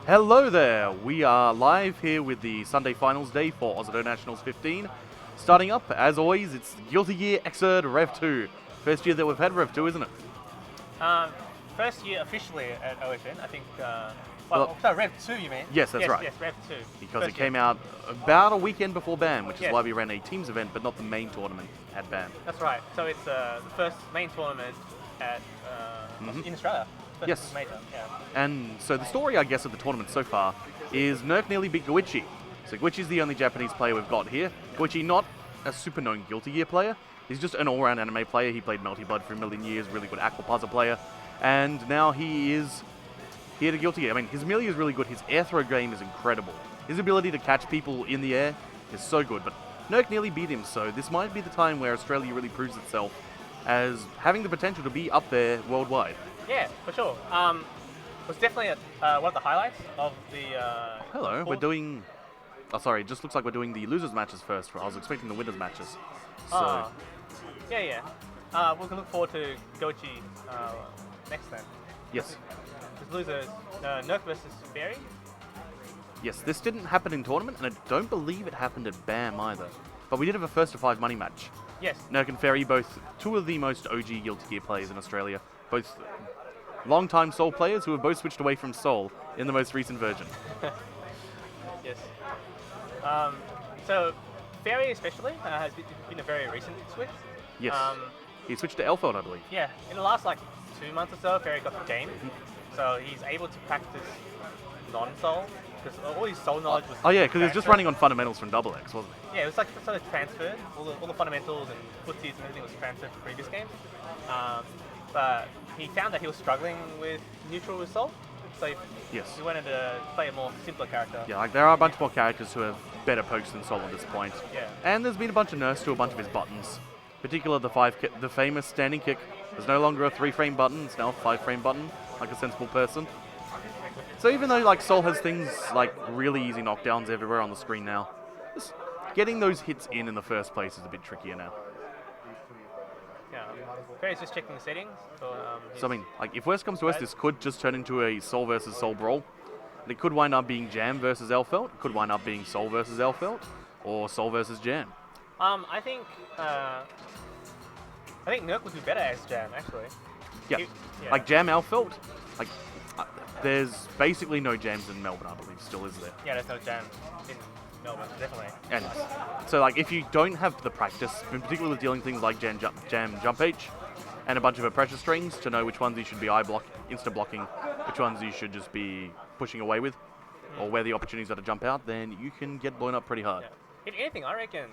Hello there, we are live here with the Sunday Finals Day for OzHadou Nationals 15. Starting up, as always, it's Guilty Gear Xrd REV2. First year that we've had REV2, isn't it? First year officially at OHN, I think. Well, no, REV2 you mean? Yes, that's right. Yes, REV2. Because First it came year. out about a weekend before BAM, which is Yes. why we ran a teams event, but not the main tournament at BAM. That's right. So it's the first main tournament at in Australia. First Yes. Major, yeah. And so the story, I guess, of the tournament so far is Nerk nearly beat Goichi. So Goichi's the only Japanese player we've got here. Goichi, not a super known Guilty Gear player. He's just an all-round anime player. He played Melty Blood for a million years, really good Aqua Puzzle player. And now he is here to Guilty Gear. I mean, his melee is really good. His air throw game is incredible. His ability to catch people in the air is so good. But Nerk nearly beat him, so this might be the time where Australia really proves itself as having the potential to be up there worldwide. Yeah, for sure. It was definitely one of the highlights of the... Hello, we're doing... Oh, sorry, it just looks like we're doing the losers matches first. I was expecting the winners matches. So, yeah. We can look forward to Goichi next then. yes. The losers, Nerk versus Feri. Yes, this didn't happen in tournament, and I don't believe it happened at BAM either. But we did have a first to 5 money match. Yes. Nerk and Feri, both two of the most OG Guilty Gear players in Australia. Both long-time Soul players who have both switched away from Soul in the most recent version. Yes. So Feri especially has been a very recent switch. Yes. He switched to Elfeld, I believe. Yeah. In the last 2 months or so, Feri got the game, so he's able to practice non-Soul because all his Soul knowledge was. Oh yeah, because he was just running on fundamentals from Double X, wasn't he? Yeah, it was sort of transferred. All the fundamentals and footsies and everything was transferred to previous games. But he found that he was struggling with neutral with Soul, so Yes. he wanted to play a more simpler character. Yeah, there are a bunch more characters who have better pokes than Soul at this point. Yeah. And there's been a bunch of nerfs to a bunch of his buttons. Particularly the famous standing kick. There's no longer a 3-frame button, it's now a 5-frame button, like a sensible person. So even though Soul has things like really easy knockdowns everywhere on the screen now, just getting those hits in the first place is a bit trickier now. Yeah. Feri's just checking the settings. So I mean, if worst comes to worst, this could just turn into a Soul versus Soul brawl. And it could wind up being Jam versus Elfeld, it could wind up being Soul versus Elfeld, or Soul versus Jam. I think Nerk would do better as Jam, actually. Yeah, like Jam Elfeld, there's basically no Jams in Melbourne, I believe, still is there. Yeah, there's no Jam in Melbourne, definitely. And so if you don't have the practice, particularly with dealing things like Jam Jump H, and a bunch of pressure strings to know which ones you should be instant blocking, which ones you should just be pushing away with, or where the opportunities are to jump out, then you can get blown up pretty hard. Yeah. If anything, I reckon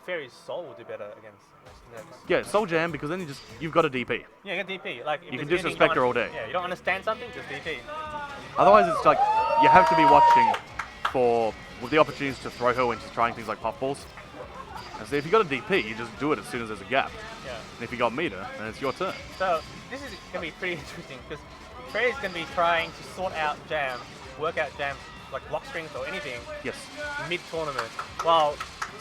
Feri's Soul will do better against Nerk's. Yeah, Soul Jam, because then you've got a DP. Yeah, you get DP. If You can there's disrespect anything her all day. Yeah, you don't understand something, just DP. Otherwise, it's you have to be watching for the opportunities to throw her when she's trying things like puffballs. And so if you got a DP, you just do it as soon as there's a gap. Yeah. And if you got meter, then it's your turn. So this is going to be pretty interesting because Feri's going to be trying to sort out Jam, work out Jam, like block strings or anything, Yes. mid-tournament. While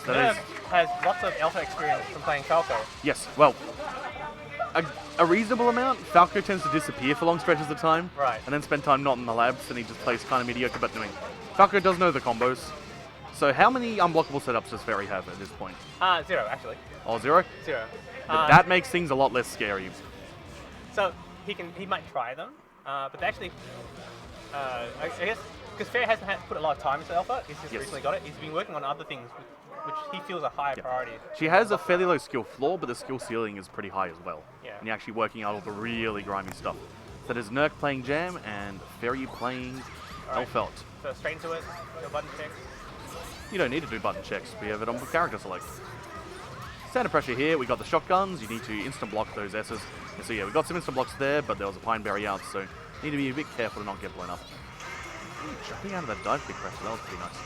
Nerk has lots of alpha experience from playing Falco. Yes, well, a reasonable amount. Falco tends to disappear for long stretches of time. Right. And then spend time not in the labs, and he just plays kind of mediocre, but doing. Falco does know the combos. So how many unblockable setups does Feri have at this point? 0, actually. Oh, 0? 0. That makes things a lot less scary. So he might try them, but actually, I guess, because Feri hasn't put a lot of time into Alpha, he's just recently got it, he's been working on other things which he feels are higher priority. She has a fairly low skill floor, but the skill ceiling is pretty high as well. Yeah. And you're actually working out all the really grimy stuff. So there's Nerk playing Jam and Feri playing Elfeld. So straight into it, no button checks. You don't need to do button checks, we have it on character select. Standard pressure here, we got the shotguns, you need to instant block those S's. And so yeah, we got some instant blocks there, but there was a pine berry out, so you need to be a bit careful to not get blown up. Ooh, jumping out of that dive kick pressure, that was pretty nice.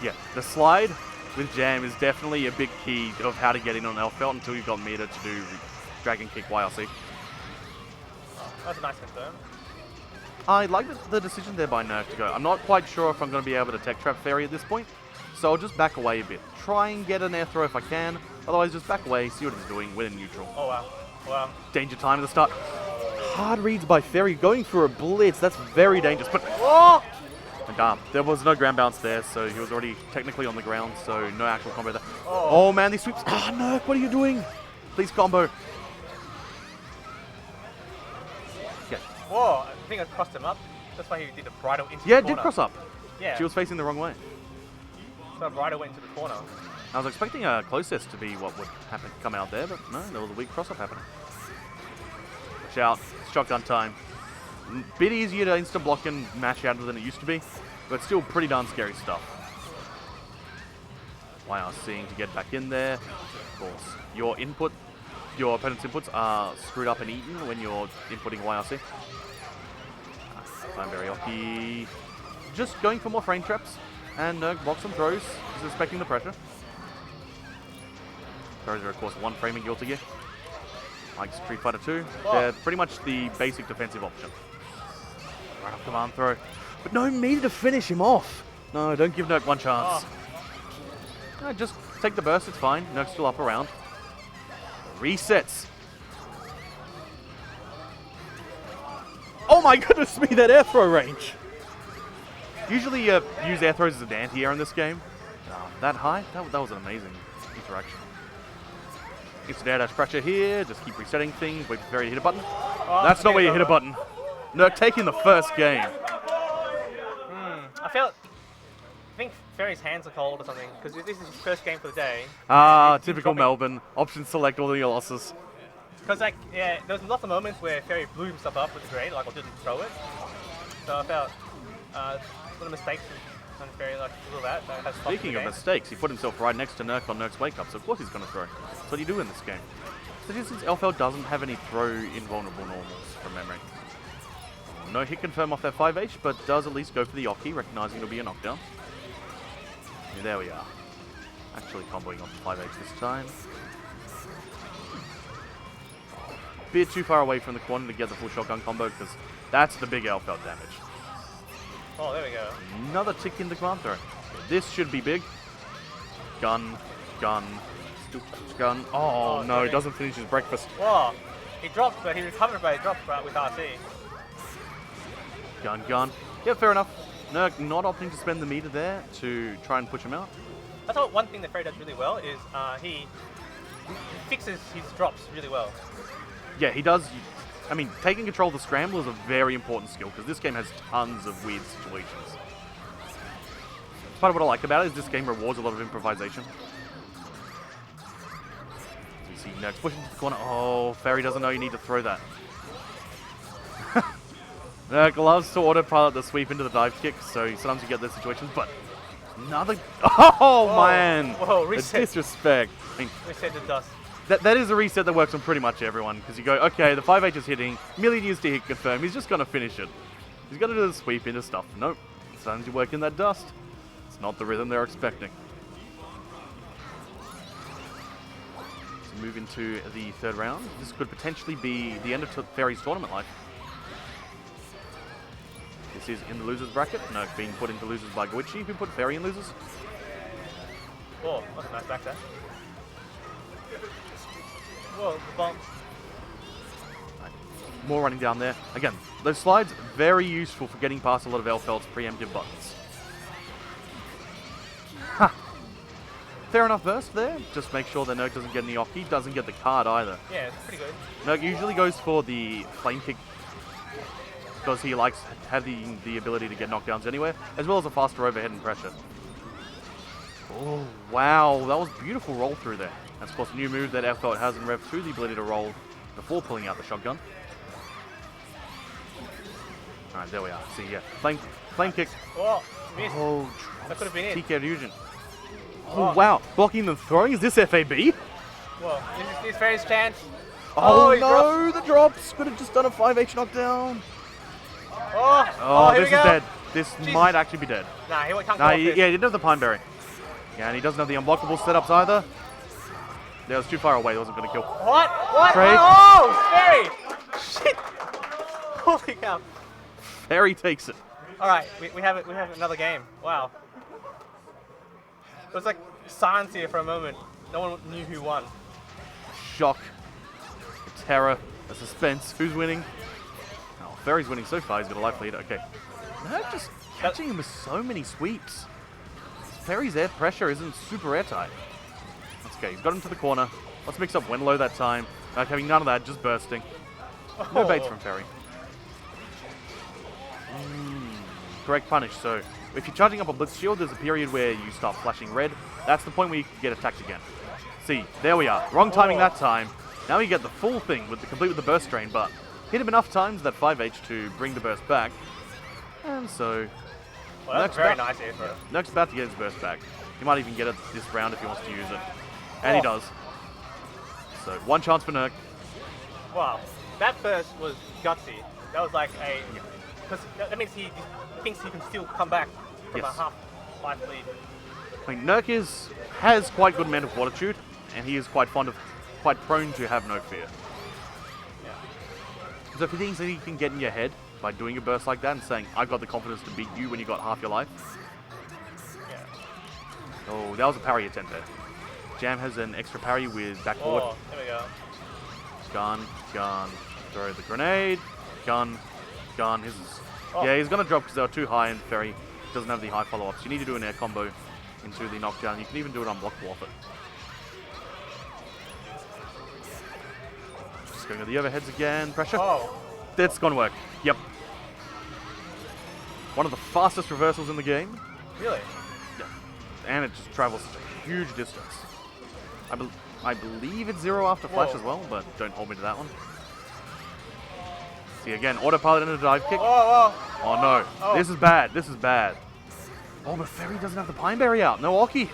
Yeah, the slide with Jam is definitely a big key of how to get in on Elfeld until you've got meter to do Dragon Kick YLC. That's a nice confirm. I like the decision there by Nerk to go. I'm not quite sure if I'm going to be able to tech trap Feri at this point, so I'll just back away a bit. Try and get an air throw if I can, otherwise just back away, see what he's doing, win in neutral. Oh wow. Wow. Danger time at the start. hard reads by Feri, going for a blitz. That's very dangerous. But and, there was no ground bounce there, so he was already technically on the ground, so no actual combo there. Oh man, these sweeps. Ah, Nerk, what are you doing? Please combo. Yeah. Whoa, I think I crossed him up. That's why he did a bridle into the Yeah, corner. it did cross up. Yeah. She was facing the wrong way. So a bridle went into the corner. I was expecting a closest to be what would happen, come out there, but no, there was a weak cross up happening. Watch out, shotgun time. Bit easier to instant block and mash out than it used to be, but still pretty darn scary stuff. YRCing to get back in there. Of course, your opponent's inputs are screwed up and eaten when you're inputting YRC. Time very ocky. Just going for more frame traps, and Nerk blocks and throws, suspecting the pressure. Throws are of course one framing Guilty Gear. Like Street Fighter 2, they're pretty much the basic defensive option. Right off command throw. But no meter to finish him off. No, don't give Nerk one chance. No, just take the burst, it's fine. Nerk's still up around. Resets. Oh my goodness me, that air throw range. Usually use air throws as an anti-air in this game. That high? That was an amazing interaction. Instant air dash pressure here, just keep resetting things, wait for Feri to hit a button. That's not where you hit a button. Nerk taking the first game. I think Feri's hands are cold or something, because this is his first game for the day. Typical Melbourne. Option select all your losses. Because like, yeah, there was lots of moments where Feri blew himself up with the grade, like, or didn't throw it. So I felt little mistakes on Feri, like all that. Speaking of mistakes, he put himself right next to Nerk on Nerk's wake up, so of course he's going to throw. That's what you do in this game. Since LFL doesn't have any throw invulnerable normals from memory. No hit confirm off that 5H, but does at least go for the Oki, recognizing it'll be a knockdown. Yeah, there we are. Actually comboing off the 5H this time. Bit too far away from the corner to get the full shotgun combo, because that's the big LFL damage. Oh, there we go. Another tick in the command throw. This should be big. Gun, gun, gun. Oh no, he doesn't finish his breakfast. Whoa, he dropped, but he recovered by a drop with RC. Gun, gun. Yeah, fair enough. Nerk not opting to spend the meter there to try and push him out. I thought one thing that Feri does really well is he fixes his drops really well. Yeah, he does. I mean, taking control of the scramble is a very important skill because this game has tons of weird situations. Part of what I like about it is this game rewards a lot of improvisation. You see Nerk's pushing to the corner. Oh, Feri doesn't know you need to throw that. Nerk loves to autopilot the sweep into the dive kick, so sometimes you get those situations, but another... Oh, whoa, man! Whoa, reset. The disrespect. I mean, reset the dust. That is a reset that works on pretty much everyone, because you go, okay, the 5H is hitting, million years to hit confirm, he's just going to finish it. He's going to do the sweep into stuff. Nope. Sometimes you work in that dust. It's not the rhythm they're expecting. So move into the third round. This could potentially be the end of Feri's tournament life. This is in the losers bracket. Nerk being put into losers by Guichi, who put Feri in losers. Oh, that's a nice back there. Whoa, the bomb. Right. More running down there. Again, those slides, very useful for getting past a lot of LFL's preemptive buttons. Ha! Fair enough burst there. Just make sure that Nerk doesn't get any Oki, doesn't get the card either. Yeah, it's pretty good. Nerk usually goes for the flame kick because he likes having the ability to get knockdowns anywhere, as well as a faster overhead and pressure. Oh, wow. That was beautiful roll through there. That's, of course, a new move that LFL has in REV2, the ability to roll before pulling out the shotgun. Alright, there we are. See, yeah. Flame kick. Oh, missed. Oh, that could have been it. TK illusion. Oh, wow. Blocking and throwing. Is this FAB? Well, this is Feri's chance. Oh, no. The drops. Could have just done a 5H knockdown. Oh, this is dead. This Jesus. might actually be dead. Nah, he can't go Nah, off yeah, this. he didn't have the Pine Berry. Yeah, and he doesn't have the unblockable setups either. Yeah, it was too far away. It wasn't going to kill. What? What? Craig. Oh, Feri! Shit! Holy cow. Feri takes it. Alright, we have another game. Wow. It was like silence here for a moment. No one knew who won. Shock. The terror. The suspense. Who's winning? Feri's winning so far. He's got a life lead. Okay. Nerk just catching him with so many sweeps. Feri's air pressure isn't super airtight. That's okay. He's got him to the corner. Let's mix up Wenlow that time. Nerk having none of that, just bursting. No baits from Feri. Correct punish. So if you're charging up a Blitz Shield, there's a period where you start flashing red. That's the point where you can get attacked again. See, there we are. Wrong timing that time. Now you get the full thing with the complete with the burst drain, but hit him enough times that 5H to bring the burst back. And so well, that's very nice here. Nerk's about to get his burst back. He might even get it this round if he wants to use it. And he does. So one chance for Nerk. Wow. That burst was gutsy. That was like a... Because that means he thinks he can still come back from a half life lead. I mean, Nerk has quite good mental fortitude, and he is quite prone to have no fear. Yeah. So if he thinks that he can get in your head by doing a burst like that and saying, I've got the confidence to beat you when you got half your life. Yeah. Oh, that was a parry attempt there. Jam has an extra parry with back forward. Oh, there we go. Gun. Throw the grenade. Gun. His is... Yeah, he's going to drop because they were too high and Feri doesn't have the high follow-ups. You need to do an air combo into the knockdown. You can even do it unblockable off it. Just going with the overheads again. Pressure. Oh. That's going to work. Yep. One of the fastest reversals in the game. Really? Yeah. And it just travels such a huge distance. I believe it's 0 after flash as well, but don't hold me to that one. See again, autopilot into dive kick. Oh no. Oh. This is bad. Oh, but Feri doesn't have the Pine Berry out. No Oki.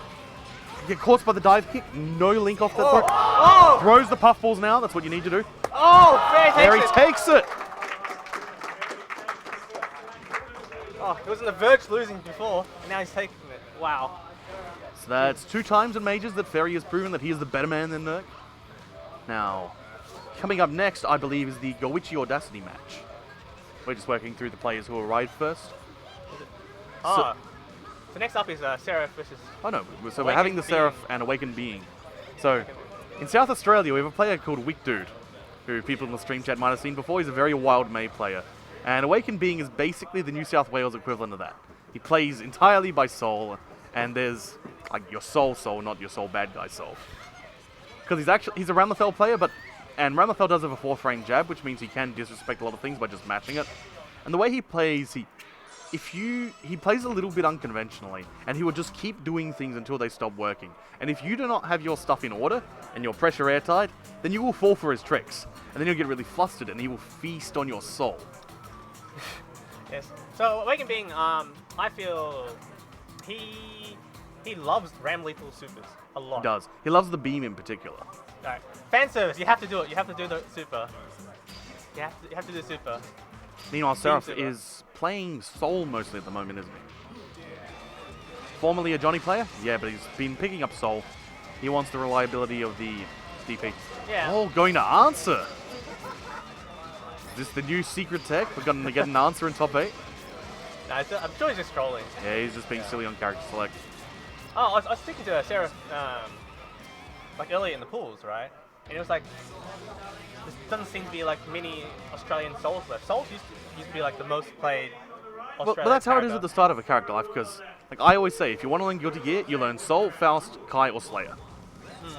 Get caught by the dive kick. No link off the throw. Oh. Throws the puffballs now. That's what you need to do. Oh, Feri takes it. Oh, he was on the verge of losing before, and now he's taking it. Wow. So that's 2 times in Majors that Feri has proven that he is the better man than Nerk. Now, coming up next, I believe, is the Goichi Audacity match. We're just working through the players who arrived first. So next up is Ceraph versus... Oh no, so we're having the Ceraph and AwakenedBeing. So, in South Australia, we have a player called WickDude, who people in the stream chat might have seen before. He's a very wild May player. And AwakenedBeing is basically the New South Wales equivalent of that. He plays entirely by soul, and there's like your soul, not your soul bad guy soul. Because he's a round the fell player, and round the fell does have a 4-frame jab, which means he can disrespect a lot of things by just matching it. And the way he plays, he plays a little bit unconventionally, and he will just keep doing things until they stop working. And if you do not have your stuff in order and your pressure airtight, then you will fall for his tricks, and then you'll get really flustered, and he will feast on your soul. Yes. So AwakenedBeing, I feel he loves Ram Lethal supers a lot. He does. He loves the beam in particular. Alright. Fan service, you have to do it. You have to do the super. You have to do the super. Meanwhile, Ceraph is playing soul mostly at the moment, isn't he? Formerly a Johnny player? Yeah, but he's been picking up soul. He wants the reliability of the DP. Yeah. Oh, going to answer. Is this the new secret tech? We're going to get an answer in top 8? No, I'm sure he's just trolling. Yeah, he's just being silly on character select. Oh, I was speaking to Ceraph like earlier in the pools, right? And it was like, there doesn't seem to be like many Australian souls left. Souls used to be like the most played Australian But that's how it is at the start of a character life, because like I always say, if you want to learn Guilty Gear, you learn Soul, Faust, Kai, or Slayer.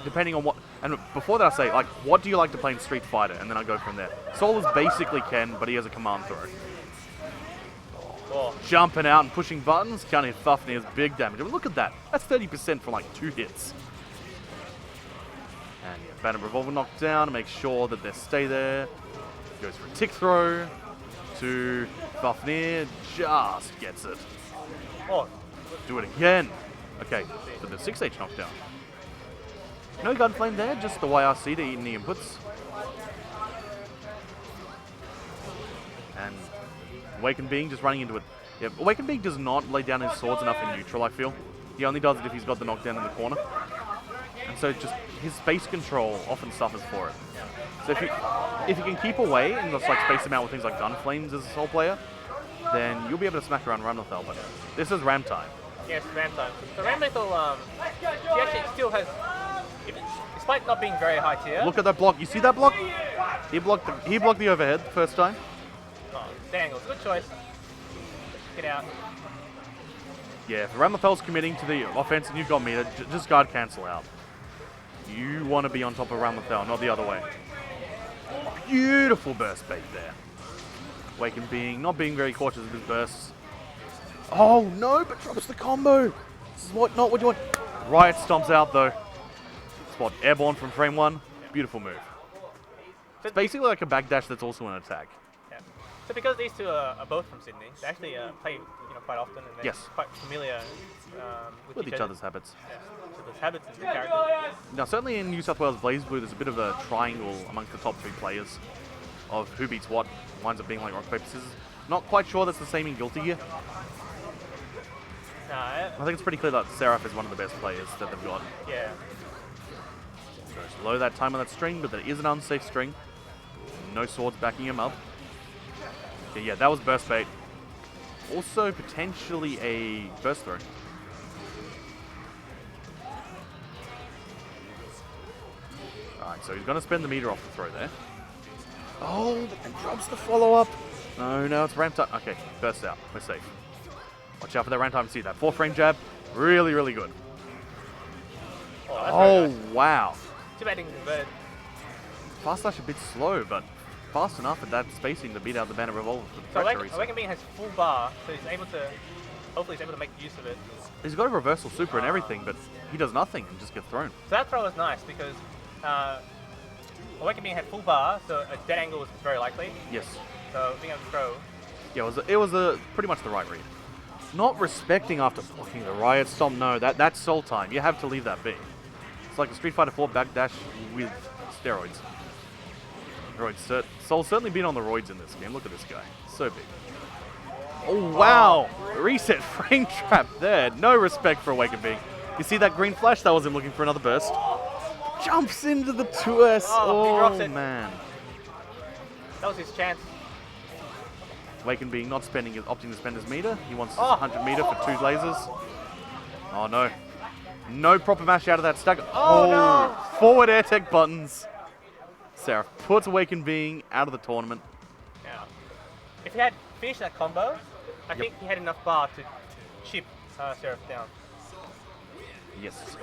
Depending on what, and before that I say, like, what do you like to play in Street Fighter? And then I go from there. Soul is basically Ken, but he has a command throw. Oh. Jumping out and pushing buttons, can't hit Fafnir's big damage. I mean, look at that. That's 30% for like 2 hits. And yeah, Banner Revolver knocked down to make sure that they stay there. Goes for a tick throw to Fafnir, just gets it. Oh. Do it again. Okay, for the 6H knockdown. No gunflame there, just the YRC to eat in the inputs. And AwakenedBeing just running into it. Yeah, AwakenedBeing does not lay down his swords enough in neutral, I feel. He only does it if he's got the knockdown in the corner. And so just his space control often suffers for it. So if you can keep away and just like space him out with things like gunflames as a soul player, then you'll be able to smack around Ramlethal. But this is Ram time. Yes, Ram time. So Ramlethal, he actually still has, despite not being very high tier. Look at that block. You see that block? He blocked the overhead first time. Oh, Dead angles. Good choice. Get out. Yeah, if Ramaphel's committing to the offense and you've got meter, just guard cancel out. You want to be on top of Ramaphel, not the other way. Beautiful burst bait there. AwakenedBeing not being very cautious of his bursts. Oh no, but drops the combo. This is not what you want. Riot stomps out though. Spot airborne from frame 1. Beautiful move. It's basically like a backdash that's also an attack. Yeah. So because these two are both from Sydney, they actually play quite often, and they're quite familiar with each other's habits. Yeah. So there's habits and the characters. Now, certainly in New South Wales Blaze Blue, there's a bit of a triangle amongst the top 3 players of who beats what. Winds up being like rock, paper, scissors. Not quite sure that's the same in Guilty Gear. No, I think it's pretty clear that Ceraph is one of the best players that they've got. Yeah. Goes low that time on that string, but that is an unsafe string. No swords backing him up. Okay, yeah, that was burst bait. Also, potentially a burst throw. Alright, so he's going to spend the meter off the throw there. Oh, but then drops the follow-up. No, it's ramp time. Okay, burst out. We're safe. Watch out for that ramp time. See that 4-frame jab. Really, really good. Oh, nice. Wow. Too bad didn't convert. Fast slash a bit slow, but fast enough at that spacing to beat out the Banner Revolver. So AwakenedBeing has full bar, so he's able to, hopefully he's able to make use of it. He's got a reversal super and everything, but he does nothing and just gets thrown. So that throw was nice because AwakenedBeing had full bar, so a dead angle was very likely. Yes. So being able to throw. Yeah, it was pretty much the right read. Not respecting after blocking the Riot Stomp. No, that's soul time. You have to leave that be. It's like a Street Fighter 4 backdash with steroids. Soul's certainly been on the roids in this game. Look at this guy. So big. Oh, wow. Reset frame trap there. No respect for AwakenedBeing. You see that green flash? That was him looking for another burst. Jumps into the 2S. Oh, he drops it. Man. That was his chance. AwakenedBeing not opting to spend his meter. He wants 100 meter for 2 lasers. Oh, no. No proper mash out of that stack. Oh, no. Forward air tech buttons. Ceraph puts AwakenedBeing out of the tournament. Yeah. If he had finished that combo, I think he had enough bar to chip Ceraph down. Yes.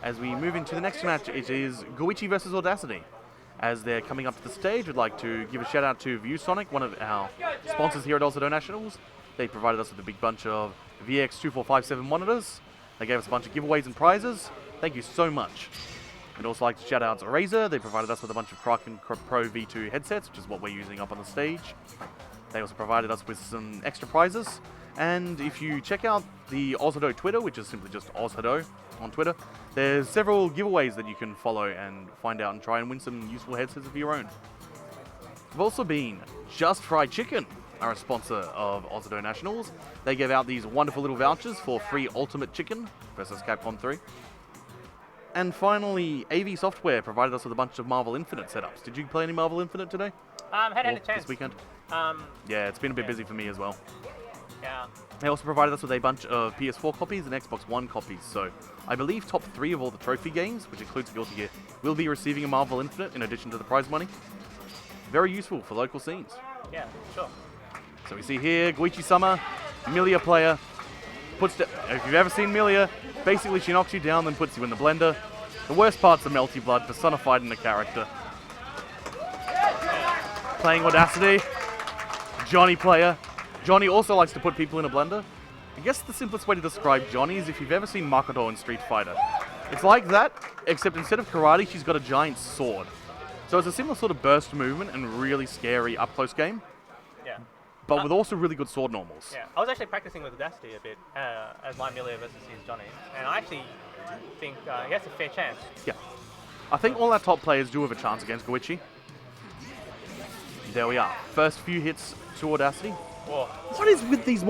As we move into the next match, it is Goichi versus Audacity. As they're coming up to the stage, we'd like to give a shout out to ViewSonic, one of our sponsors here at OzHadou Nationals. They provided us with a big bunch of VX2457 monitors. They gave us a bunch of giveaways and prizes. Thank you so much. I'd also like to shout out to Razer. They provided us with a bunch of Kraken Pro V2 headsets, which is what we're using up on the stage. They also provided us with some extra prizes. And if you check out the OzHadou Twitter, which is simply just OzHadou on Twitter, there's several giveaways that you can follow and find out and try and win some useful headsets of your own. We've also been Just Fried Chicken, are a sponsor of OzHadou Nationals. They gave out these wonderful little vouchers for free Ultimate Chicken versus Capcom 3. And finally, AV Software provided us with a bunch of Marvel Infinite setups. Did you play any Marvel Infinite today? Hadn't had a chance. This weekend? Yeah, it's been a bit busy for me as well. Yeah. They also provided us with a bunch of PS4 copies and Xbox One copies, so I believe top 3 of all the trophy games, which includes Guilty Gear, will be receiving a Marvel Infinite in addition to the prize money. Very useful for local scenes. Yeah, sure. So we see here, Goichi Sama, Milia player, if you've ever seen Milia, basically she knocks you down then puts you in the blender. The worst part's the Melty Blood, personified in the character. Playing Audacity, Johnny player. Johnny also likes to put people in a blender. I guess the simplest way to describe Johnny is if you've ever seen Makoto in Street Fighter. It's like that, except instead of karate, she's got a giant sword. So it's a similar sort of burst movement and really scary up-close game. Yeah. But with also really good sword normals. Yeah, I was actually practicing with Audacity a bit as my Milia versus his Johnny, and I actually think he has a fair chance. Yeah. I think all our top players do have a chance against Goichi. There we are. First few hits to Audacity. Whoa. What is with these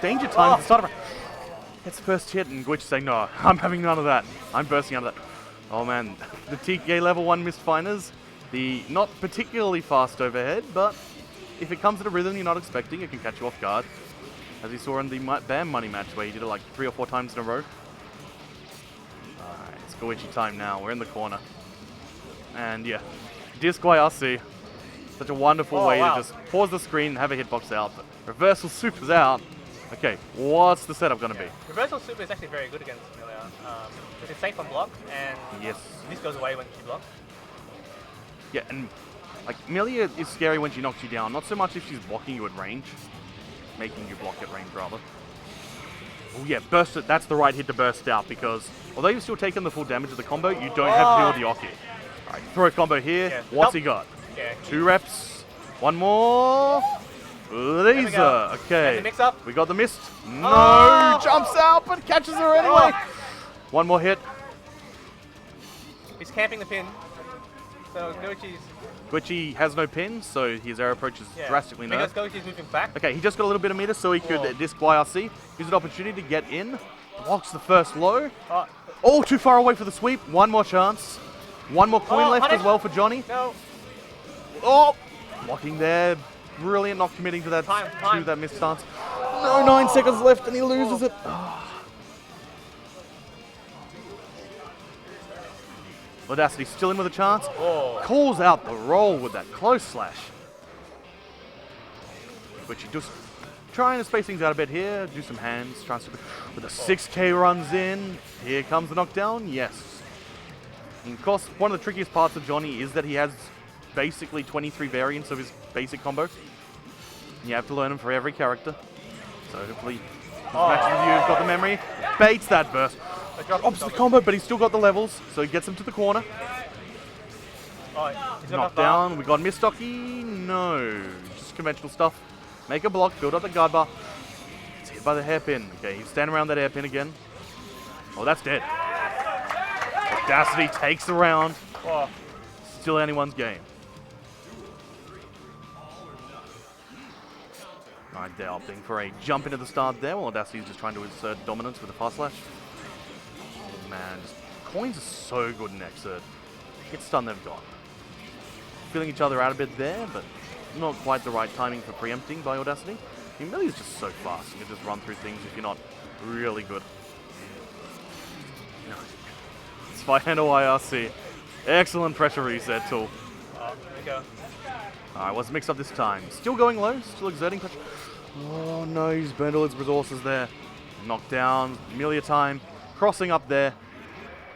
danger times at the start of It's the first hit, and Goichi saying, no, I'm having none of that. I'm bursting out of that. Oh man, the TK level 1 missed finers. The not particularly fast overhead, but if it comes at a rhythm you're not expecting, it can catch you off guard. As you saw in the BAM money match where he did it like 3 or 4 times in a row. Alright, it's Goichi time now. We're in the corner. And yeah, Disc YRC. Such a wonderful way to just pause the screen, have a hitbox out. But reversal super's out. Okay, what's the setup going to be? Reversal super is actually very good against Amelia. It's safe on block, and this goes away when she blocks. Yeah, and like Amelia is scary when she knocks you down. Not so much if she's blocking you at range, making you block at range rather. Oh yeah, burst it. That's the right hit to burst out because although you've still taken the full damage of the combo, you don't have to deal with the Oki. All right, throw a combo here. Yeah. What's he got? Yeah. 2 reps. One more. Laser. Okay. Mix up. We got the mist. No. Jumps out, but catches her anyway. One more hit. He's camping the pin. So Goichi has no pin, so his air approach is drastically nerfed. Because Goichi's moving back. Okay, he just got a little bit of meter, so he could disc YRC. Use an opportunity to get in. Blocks the first low. Oh, too far away for the sweep. One more chance. One more coin left as well for Johnny. No. Oh, blocking there. Brilliant, not committing to that that missed stance. No, 9 seconds left, and he loses it. Audacity still in with a chance. Calls out the roll with that close slash. Which he just trying to space things out a bit here. Do some hands. Tries to with a 6K runs in. Here comes the knockdown. Yes. And of course, one of the trickiest parts of Johnny is that he has basically 23 variants of his basic combo. You have to learn them for every character. So hopefully, this match with you, got the memory. Baits that burst. Drops the combo, but he's still got the levels, so he gets him to the corner. Knocked down. We got Mistocky. No. Just conventional stuff. Make a block, build up the guard bar. It's hit by the hairpin. Okay, he's standing around that hairpin again. Oh, that's dead. Audacity takes the round. Still anyone's game. Alright, they're opting for a jump into the start there, while Audacity's just trying to assert dominance with a fast slash. Oh man, coins are so good in Xrd. Hit stun they've got. Feeling each other out a bit there, but not quite the right timing for preempting by Audacity. Amelia's just so fast, you can just run through things if you're not really good. No. It's Final IRC. Excellent pressure reset tool. There we go. Alright, what's mixed up this time? Still going low, still exerting pressure. Oh no, he's burned all his resources there. Knocked down, Amelia time. Crossing up there.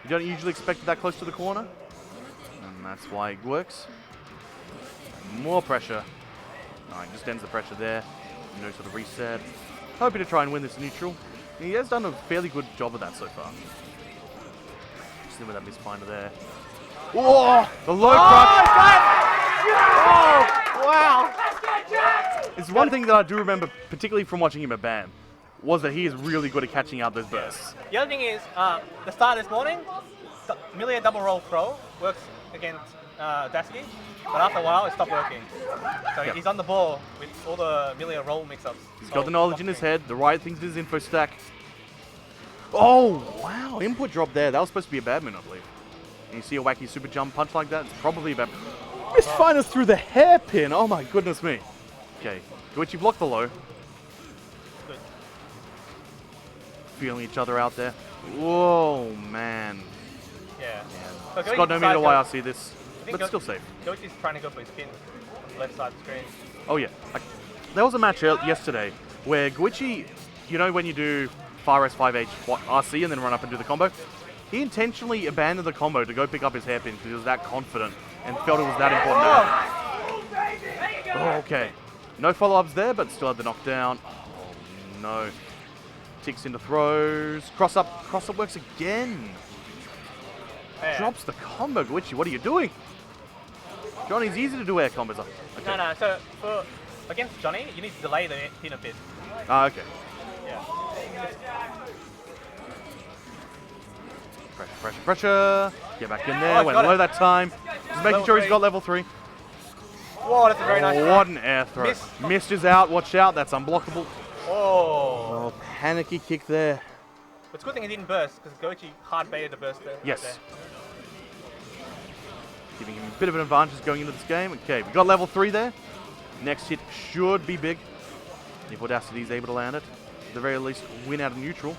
You don't usually expect it that close to the corner. And that's why it works. More pressure. Alright, just ends the pressure there. No sort of reset. Hoping to try and win this neutral. He has done a fairly good job of that so far. Just in with that misfinder there. Oh, the low crutch. Oh, wow. It's one thing that I do remember, particularly from watching him at BAM, was that he is really good at catching out those bursts. The other thing is, the start this morning, Amelia double roll throw works against Audacity, but after a while it stopped working. So he's on the ball with all the Amelia roll mix-ups. He's got the knowledge in his head, the right things in his info stack. Oh, wow, input drop there. That was supposed to be a bad move, I believe. And you see a wacky super jump punch like that, it's probably a bad move. Misfires through the hairpin. Oh my goodness me. Okay, Goichi blocked the low. Good. Feeling each other out there. Whoa, man. Yeah. So it's got no meter YRC this, but still safe. Goichi's trying to go for his pin on the left side of the screen. Oh yeah. There was a match yesterday where Goichi, you know when you do far S5H RC and then run up and do the combo? He intentionally abandoned the combo to go pick up his hairpin because he was that confident and felt it was that important. Oh, okay. No follow-ups there, but still had the knockdown. Oh, no. Ticks into throws. Cross-up works again. Yeah. Drops the combo. Goichi, what are you doing? Johnny's easy to do air combos. Okay. No. So, against Johnny, you need to delay the pin a bit. Ah, okay. Yeah. Pressure. Get back in there. Went low that time. Just making sure he's got level 3. Whoa, that's a very nice what an air throw. Mist is out. Watch out. That's unblockable. Oh, panicky kick there. It's a good thing he didn't burst, because Goichi hard baited the burst there. Yes. Right there. Giving him a bit of an advantage going into this game. Okay, we got level 3 there. Next hit should be big. If Audacity is able to land it. At the very least, win out of neutral.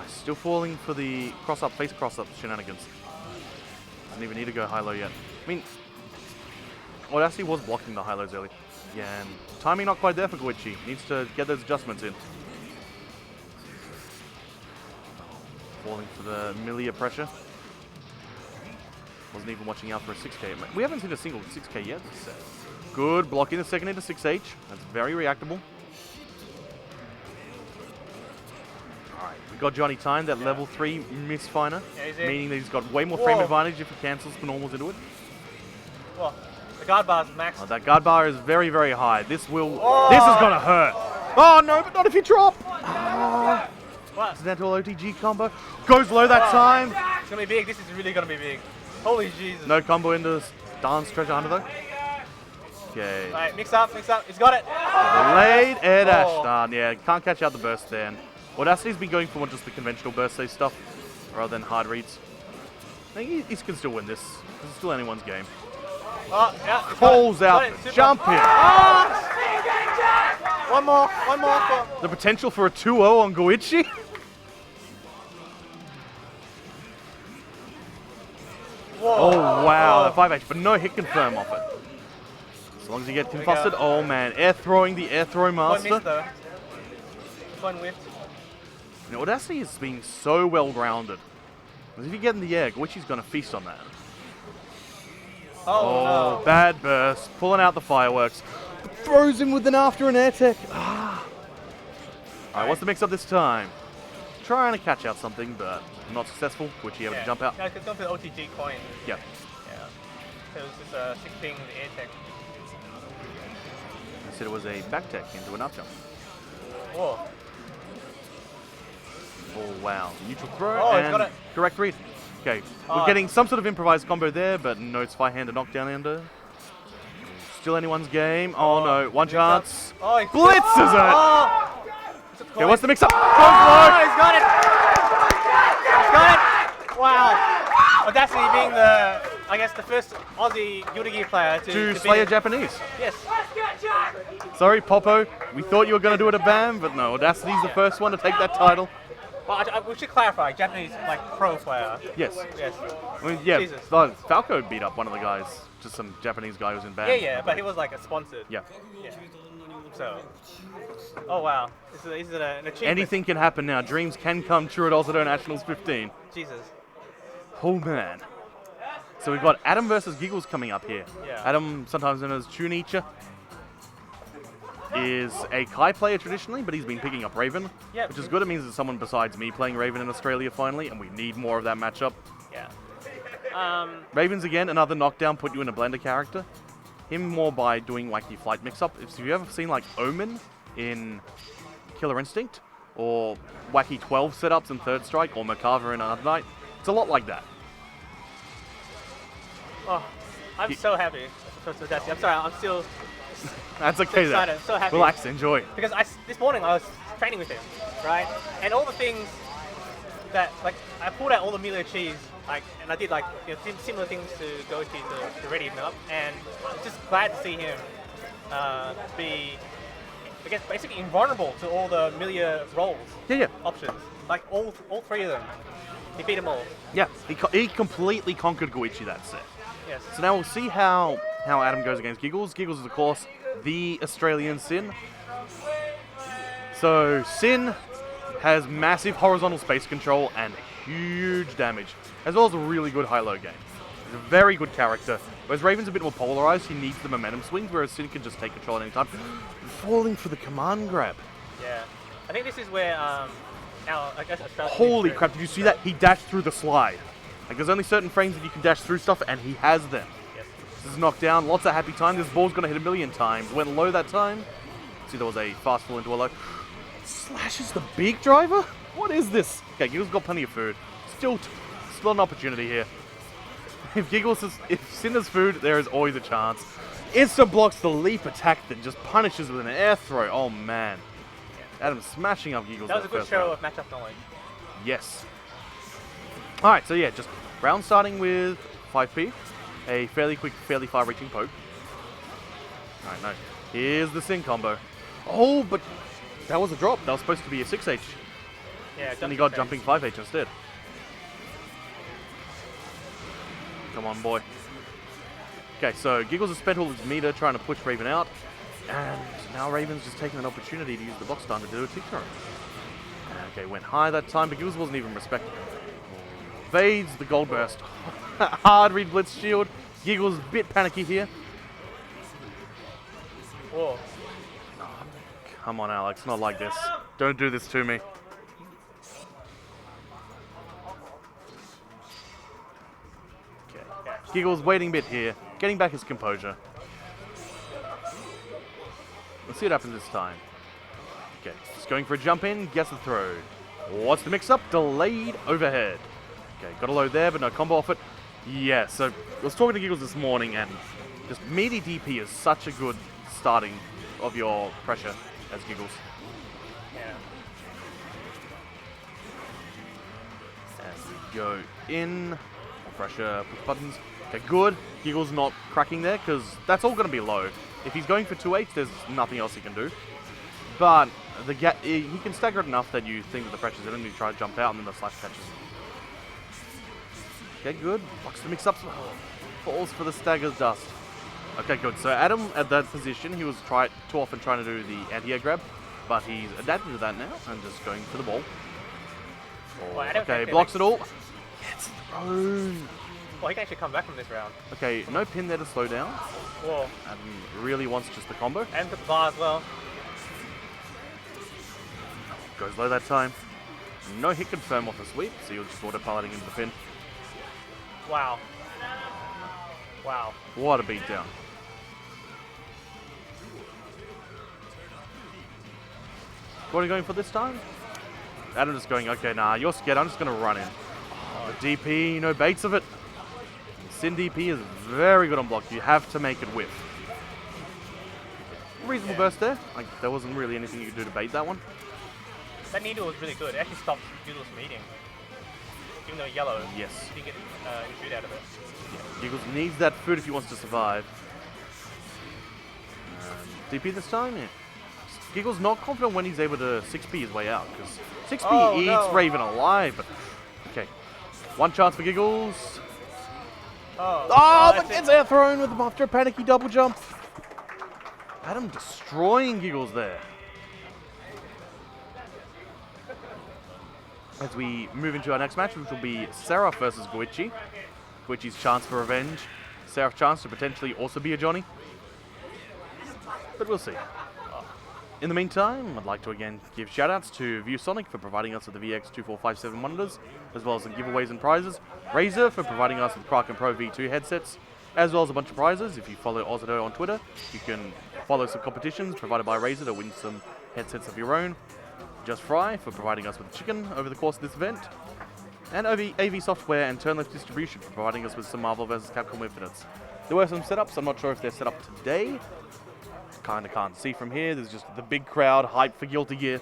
Still falling for the face cross-up shenanigans. Doesn't even need to go high-low yet. I mean, Audacity was blocking the high lows early. Yeah, and timing not quite there for Goichi. Needs to get those adjustments in. Falling for the Milia pressure. Wasn't even watching out for a 6K. We haven't seen a single 6K yet. Good blocking the second into 6H. That's very reactable. Alright, we got Johnny timed that level 3 misfiner, meaning that he's got way more frame advantage if he cancels the normals into it. Well, the guard bar's maxed. Oh, that guard bar is very, very high. This will... This is gonna hurt. Oh no, but not if you drop. Oh. What? Accidental OTG combo. Goes low that time. It's gonna be big. This is really gonna be big. Holy Jesus. No combo into dance treasure hunter though. Okay. Alright, mix up. He's got it. Delayed air dash done. Yeah, can't catch out the burst there. And Audacity's been going for just the conventional burst save stuff rather than hard reads. I think he can still win this. This is still anyone's game. Oh, yeah. Calls out the jump in. Oh! One more. The potential for a 2-0 on Goichi. Whoa. Oh wow, that 5H, but no hit confirm off it. As long as you get confussed, oh man, air throwing the air throw master. One missed though. One whiffed. Now, Audacity is being so well grounded. Because if you get in the air, Goichi's going to feast on that. Oh no. Bad burst, pulling out the fireworks. Throws him with an after and air tech. Alright, what's the mix up this time? Trying to catch out something, but not successful. Goichi able to jump out. Yeah, it's going for the OTG coin. Yeah. Yeah. So it was just 6-ping the air tech. I said it was a back tech into an up jump. Whoa. Oh wow. Neutral throw he's got and it. correct read. Okay, we're getting some sort of improvised combo there, but no Spy-hander knockdown ender. Still anyone's game. Oh no, one chance. Oh, he Blitzes it! Oh. Okay, what's the mix up? Goes Oh, low! he's got it! He's got it! Wow. Audacity being the, I guess, the first Aussie Guilty Gear player To slay a Japanese. Yes. Sorry, Popo. We thought you were going to do it at BAM, but no, Audacity's the first one to take that title. Well, we should clarify, Japanese, like, pro player. Yes. Yes. I mean, yeah, Jesus. Falco beat up one of the guys, just some Japanese guy who was in BAM. Yeah, but he was, like, a sponsored. Yeah. Yeah. So. Oh, wow. This is an achievement. Anything can happen now. Dreams can come true at OzHadou Nationals 15. Jesus. Oh, man. So we've got Adam versus Giggles coming up here. Yeah. Adam, sometimes known as chuuniezsche, is a Kai player traditionally, but he's been picking up Raven, which is good. It means there's someone besides me playing Raven in Australia finally, and we need more of that matchup. Yeah. Raven's again, another knockdown, put you in a blender character. Him more by doing wacky flight mix-up. If you've ever seen like Omen in Killer Instinct, or wacky 12 setups in Third Strike, or Makava in Another Night, it's a lot like that. Oh, I'm so happy. I'm sorry, I'm still... That's okay so then. So happy. Relax, enjoy. Because this morning I was training with him, right? And all the things that, like, I pulled out all the melee cheese, like, and I did like similar things to go to ready him up, and I'm just glad to see him be, I guess, basically invulnerable to all the melee rolls. Yeah. Options, like all three of them. He beat them all. Yeah, he completely conquered Goichi that set. Yes. So now we'll see how Adam goes against Giggles. Giggles is, of course, the Australian Sin. So Sin has massive horizontal space control and huge damage, as well as a really good high-low game. He's a very good character. Whereas Raven's a bit more polarized, he needs the momentum swings, whereas Sin can just take control at any time. Falling for the command grab. Yeah. I think this is where I guess Holy crap, did you see that? He dashed through the slide. Like, there's only certain frames that you can dash through stuff, and he has them. Yes. This is knocked down, lots of happy time. This ball's going to hit 1,000,000 times. Went low that time. See, there was a fast fall into a low. Slashes the big driver? What is this? Okay, Giggles got plenty of food. Still an opportunity here. If Sin has food, there is always a chance. Instant blocks the leap attack, then just punishes with an air throw. Oh, man. Adam smashing up Giggles. That was a good show of matchup knowledge. Yes. Alright, so yeah, just round starting with 5p. A fairly quick, fairly far-reaching poke. Alright, no. Here's the Sin combo. Oh, but that was a drop. That was supposed to be a 6H. Yeah, and he got jumping 5H instead. Come on, boy. Okay, so Giggles has spent all his meter trying to push Raven out, and now Raven's just taking an opportunity to use the box time to do a tick turn. Okay, went high that time, but Giggles wasn't even respecting it. Evades the gold burst. Hard read blitz shield. Giggles a bit panicky here. Whoa. Come on, Alex, not like this. Don't do this to me. Okay. Giggles waiting a bit here, getting back his composure. Let's see what happens this time. Okay, just going for a jump in, gets the throw. What's the mix-up? Delayed overhead. Okay, got a load there, but no combo off it. Yeah, so I was talking to Giggles this morning, and just meaty DP is such a good starting of your pressure as Giggles. Yeah. As we go in, more pressure, push buttons. Okay, good. Giggles not cracking there, because that's all going to be low. If he's going for 2-8, there's nothing else he can do. But the he can stagger it enough that you think that the pressure's in him, you try to jump out, and then the slash catches him. Okay, good. Blocks the mix-ups. Falls for the stagger dust. Okay, good. So Adam, at that position, he was too often trying to do the anti-air grab, but he's adapted to that now and just going for the ball. Oh, Well, okay, blocks it all. Gets thrown. Well, he can actually come back from this round. Okay, no pin there to slow down. Whoa. Adam really wants just the combo. And got the bar as well. Goes low that time. No hit confirm off the sweep, so you're just autopiloting into the pin. Wow. Wow. What a beatdown. What are you going for this time? Adam just going, okay, nah, you're scared, I'm just going to run in. Oh, the DP, no baits of it. Sin DP is very good on block. You have to make it whiff. Reasonable burst there. Like, there wasn't really anything you could do to bait that one. That needle was really good. It actually stopped Giggles from eating. Even though yellow, Yes. he didn't get any food out of it. Giggles needs that food if he wants to survive. DP this time? Yeah. Giggles not confident when he's able to 6P his way out, because 6P eats Raven alive. But okay, one chance for Giggles. Oh, But gets air thrown with after a panicky double jump. Adam destroying Giggles there. As we move into our next match, which will be Ceraph versus Goichi. Goichi's chance for revenge. Ceraph's chance to potentially also be a Johnny. But we'll see. In the meantime, I'd like to again give shoutouts to ViewSonic for providing us with the VX2457 monitors, as well as some giveaways and prizes. Razer for providing us with Kraken Pro V2 headsets, as well as a bunch of prizes. If you follow OzHadou on Twitter, you can follow some competitions provided by Razer to win some headsets of your own. Just Fry for providing us with chicken over the course of this event. And AV Software and Turnleft Distribution for providing us with some Marvel vs. Capcom Infinites. There were some setups, I'm not sure if they're set up today. Kinda can't see from here, there's just the big crowd hyped for Guilty Gear.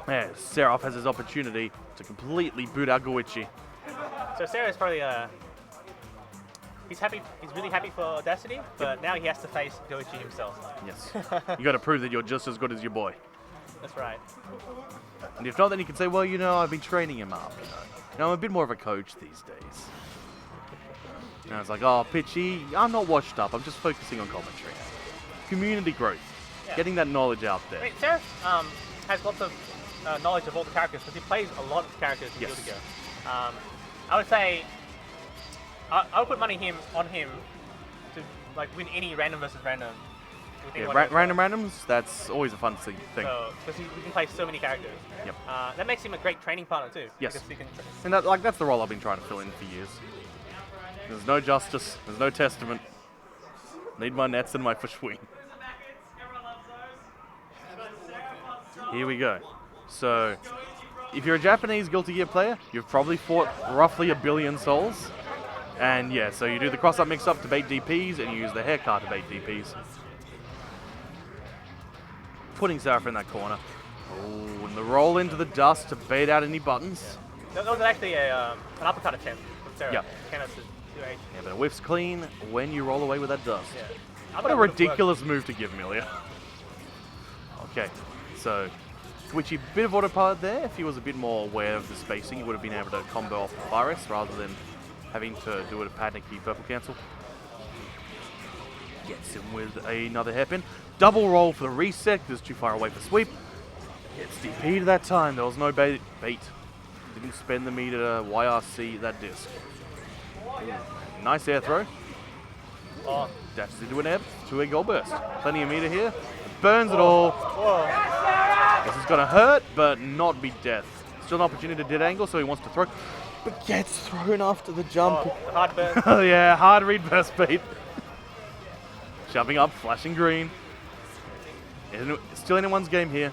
Yeah, Ceraph has his opportunity to completely boot out Goichi. So Sarah's probably he's really happy for Audacity, but now he has to face Goichi himself. Yes. You gotta prove that you're just as good as your boy. That's right. And if not, then you can say, well, you know, I've been training him up. You know, I'm a bit more of a coach these days. And I was like, oh, Pitchy, I'm not washed up. I'm just focusing on commentary. Community growth. Yeah. Getting that knowledge out I there. mean, Ceraph has lots of knowledge of all the characters because he plays a lot of characters in Yes. Guilty Gear. I would say I would put money on him to like win any random versus random. With Yeah, anyone else. randoms, that's always a fun thing. So, because he can play so many characters. Yep. That makes him a great training partner too. Yes. Because he can And that's the role I've been trying to fill in for years. There's no justice, there's no testament. Need my nets and my swing. Here we go. So, if you're a Japanese Guilty Gear player, you've probably fought roughly 1 billion souls. And yeah, so you do the cross-up mix-up to bait DPs, and you use the hair card to bait DPs. Putting Ceraph in that corner. Oh, and the roll into the dust to bait out any buttons. That was actually an uppercut attempt from Ceraph. Yep. Yeah, Yeah, but it whiffs clean when you roll away with that dust. yeah. What a ridiculous move to give Milia. Okay, so Twitchy, bit of autopilot there. If he was a bit more aware of the spacing, he would have been able to combo off the virus rather than having to do a panicky purple cancel. Gets him with another hairpin. Double roll for the reset, because too far away for sweep. Gets DP'd that time, there was no bait. Didn't spend the meter to YRC that disc. Ooh, nice air throw. Oh. Dashes into an ebb, 2-egg goal burst. Plenty of meter here. Burns it all. Whoa. This is going to hurt, but not be death. Still an opportunity to dead angle, so he wants to throw. But gets thrown after the jump. Oh, the hard burn. Oh yeah, hard read burst bait. Jumping up, flashing green. Still anyone's game here.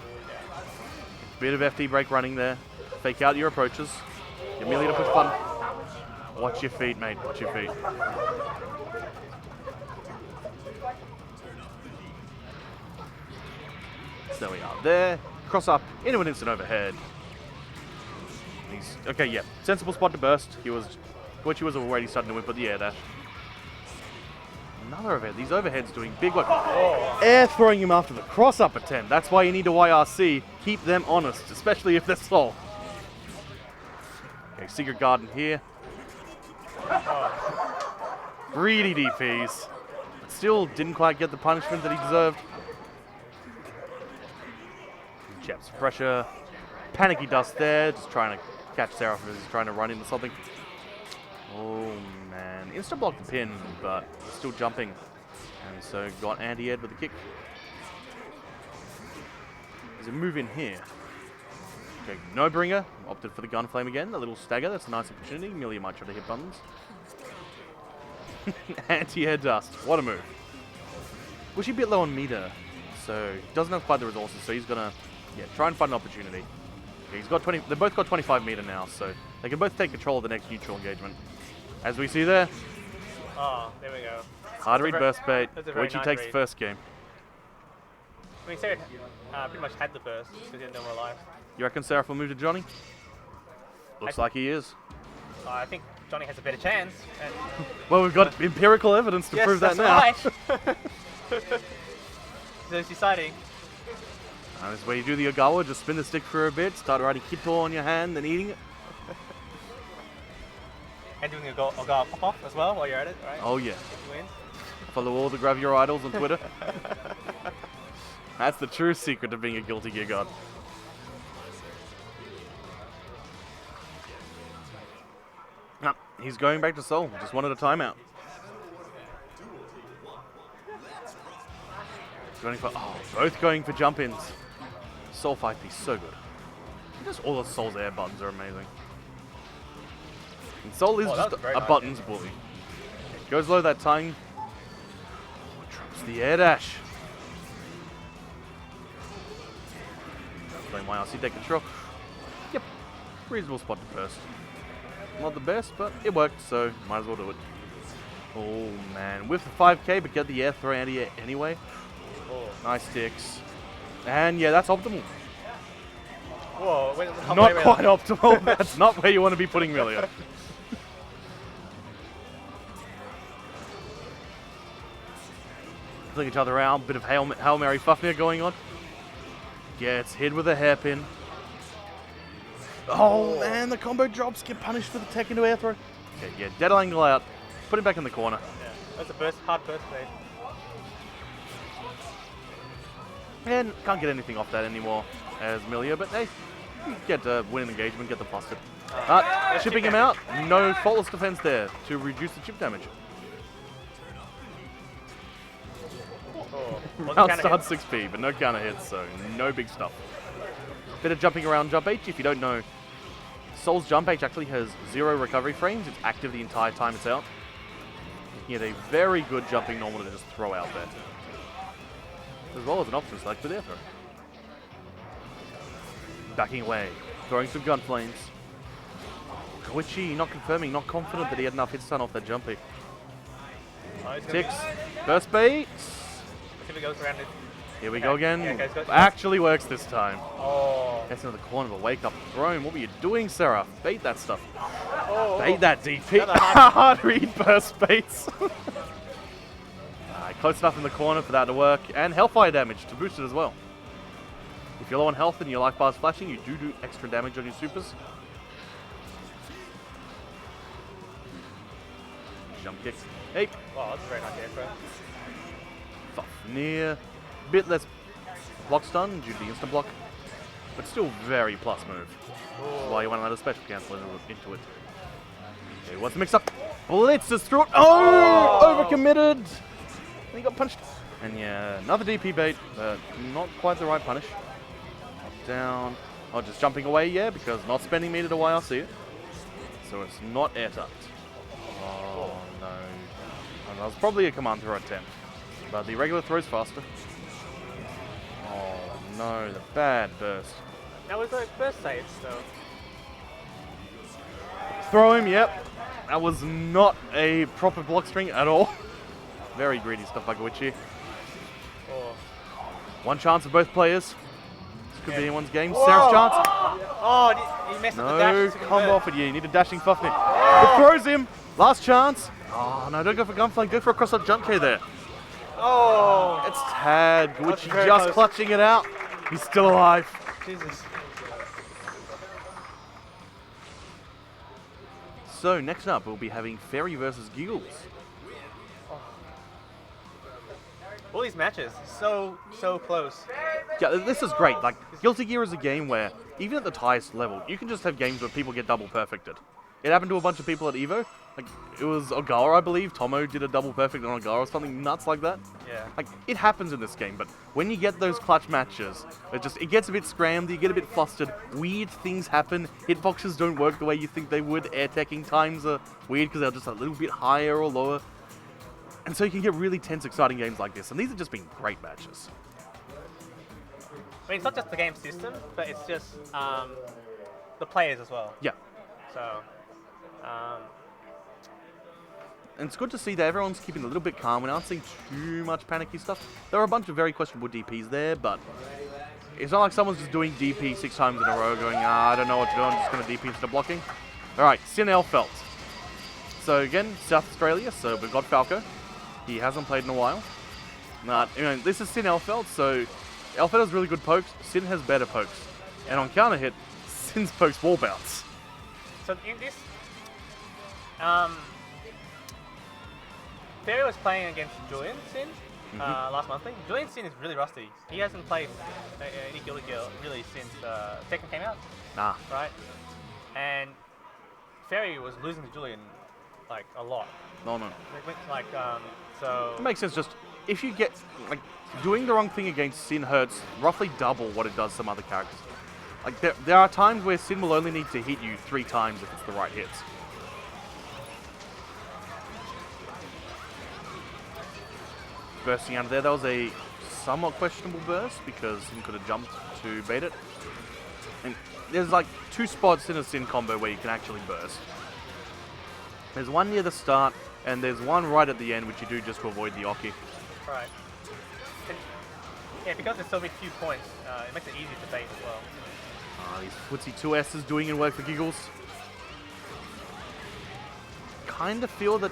Bit of FD break running there. Fake out your approaches. Get Melee to push button. Watch your feet, mate. Watch your feet. So there we are. There. Cross up into an instant overhead. He's okay. Yeah, sensible spot to burst. Koichi was already starting to whip at the air dash. Another overhead. These overheads doing big work. Oh. Air throwing him after the cross up attempt. That's why you need to YRC. Keep them honest, especially if they're slow. Okay, Secret Garden here. Greedy DPs. But still didn't quite get the punishment that he deserved. Japs pressure. Panicky dust there. Just trying to catch Ceraph as he's trying to run into something. Oh man. Insta block the pin, but still jumping. And so got anti-ed with the kick. There's a move in here. Okay, no bringer. Opted for the gun flame again. A little stagger. That's a nice opportunity. Amelia might try to hit buttons. Anti-air dust. What a move. Wish he'd be a bit low on meter. So he doesn't have quite the resources. So he's gonna try and find an opportunity. Okay, he's got 20. They both got 25 meter now, so they can both take control of the next neutral engagement. As we see there. Oh, there we go. Hard read burst bait. Koichi nice takes read. the first game. I mean, Ceraph pretty much had the burst because he had no more life. You reckon Ceraph will move to Johnny? Looks like he is. I think Johnny has a better chance. And Well, we've got empirical evidence to prove that now. Right. So it's deciding. And this is where you do the Ogawa, just spin the stick for a bit, start writing Kito on your hand and eating it. And doing a Ogawa pop-off as well while you're at it, right? Oh yeah. If you win. Follow all the Grab Your Idols on Twitter. That's the true secret of being a Guilty Gear god. No, he's going back to Soul. Just wanted a timeout. Going for both going for jump-ins. Soul 5P so good. Just all the Soul's air buttons are amazing. And Soul is just a buttons bully. Goes low that time. Drops the air dash. Playing YRC, take control. Yep. Reasonable spot to burst. Not the best, but it worked, so might as well do it. Oh man. With the 5k, but get the air throw anti-air anyway. Oh. Nice ticks. And yeah, that's optimal. Whoa, Not quite optimal. That's not where you want to be putting Melia. Flick each other out. Bit of Hail Mary Fafnir going on. Gets hit with a hairpin. Oh man, the combo drops. Get punished for the tech into air throw. Okay, yeah, dead angle out. Put him back in the corner. Yeah, that's a hard burst play. And can't get anything off that anymore as Melia, but hey, you get a win engagement, get the busted. Chipping him out, no faultless defense there to reduce the chip damage. Round starts 6p, but no counter hits, so no big stuff. Bit of jumping around jump H. If you don't know, Soul's jump H actually has 0 recovery frames. It's active the entire time it's out. You get a very good jumping normal to just throw out there. As well as an option select with air throw. Backing away, throwing some gun flames. Koichi not confirming, not confident that he had enough hit stun off that jump hit. Ticks, burst bait. Here we go again. Yeah, go. Actually works this time. Oh. Gets into the corner of a wake up throne. What were you doing, Ceraph? Bait that stuff. Oh. Bait that DP. Hard read burst baits. Close enough in the corner for that to work. And Hellfire damage to boost it as well. If you're low on health and your life bar's flashing, you do extra damage on your supers. jump kick. Hey, Wow, that's a very nice air throw. Fafnir. Bit less block stun due to the instant block, but still very plus move. That's why you want to let a special cancel into it. Okay, what's the mix up? Blitzes through it. Oh! Overcommitted! And he got punched. And yeah, another DP bait, but not quite the right punish. Up, down. Oh, just jumping away, yeah, because not spending meter to YRC it. So it's not air tucked. Oh no. And that was probably a command throw attempt. But the regular throw's faster. Oh no, the bad burst. That was the first save, so. Throw him, yep. That was not a proper block string at all. Very greedy stuff by Goichi. Oh. One chance for both players. This could be anyone's game. Whoa. Seraph's chance. Oh, he messed up the dash. No, combo off it. Yeah, you need a dashing Fafnir. It throws him. Last chance. Oh no, don't go for gunfly. Go for a cross-up jump K there. Oh. It's Tad. That's Goichi very just close. clutching it out. He's still alive. Jesus. So next up, we'll be having Feri versus Giggles. All these matches, so close. Yeah, this is great. Like, Guilty Gear is a game where, even at the highest level, you can just have games where people get double perfected. It happened to a bunch of people at EVO. Like, it was Ogara, I believe. Tomo did a double perfect on Ogara or something nuts like that. Yeah. Like, it happens in this game, but when you get those clutch matches, it gets a bit scrammed, you get a bit flustered, weird things happen, hitboxes don't work the way you think they would, air teching times are weird because they're just a little bit higher or lower. And so you can get really tense, exciting games like this, and these have just been great matches. I mean, it's not just the game system, but it's just the players as well. Yeah. So, And it's good to see that everyone's keeping a little bit calm. We're not seeing too much panicky stuff. There are a bunch of very questionable DPs there, but it's not like someone's just doing DP 6 times in a row going, I don't know what to do, I'm just going to DP instead of blocking. Alright, Sin Elfelt. So again, South Australia, so we've got Falco. He hasn't played in a while. This is Sin Elfelt, so Elfelt has really good pokes, Sin has better pokes. And on counter hit, Sin's pokes wall bounce. so in this, Feri was playing against Julian Sin last monthly. Julian Sin is really rusty. He hasn't played any Guilty Gear really since Tekken came out, Nah. right? And Feri was losing to Julian like a lot. No. Like so. It makes sense. Just if you get like doing the wrong thing against Sin hurts roughly double what it does some other characters. Like there are times where Sin will only need to hit you 3 times if it's the right hits. Bursting out of there, that was a somewhat questionable burst because Sin could have jumped to bait it. And there's like 2 spots in a Sin combo where you can actually burst. There's one near the start, and there's one right at the end, which you do just to avoid the Oki. Right. And, yeah, because there's so few points, it makes it easier to bait as well. These footsie 2S's doing in work for Giggles. Kind of feel that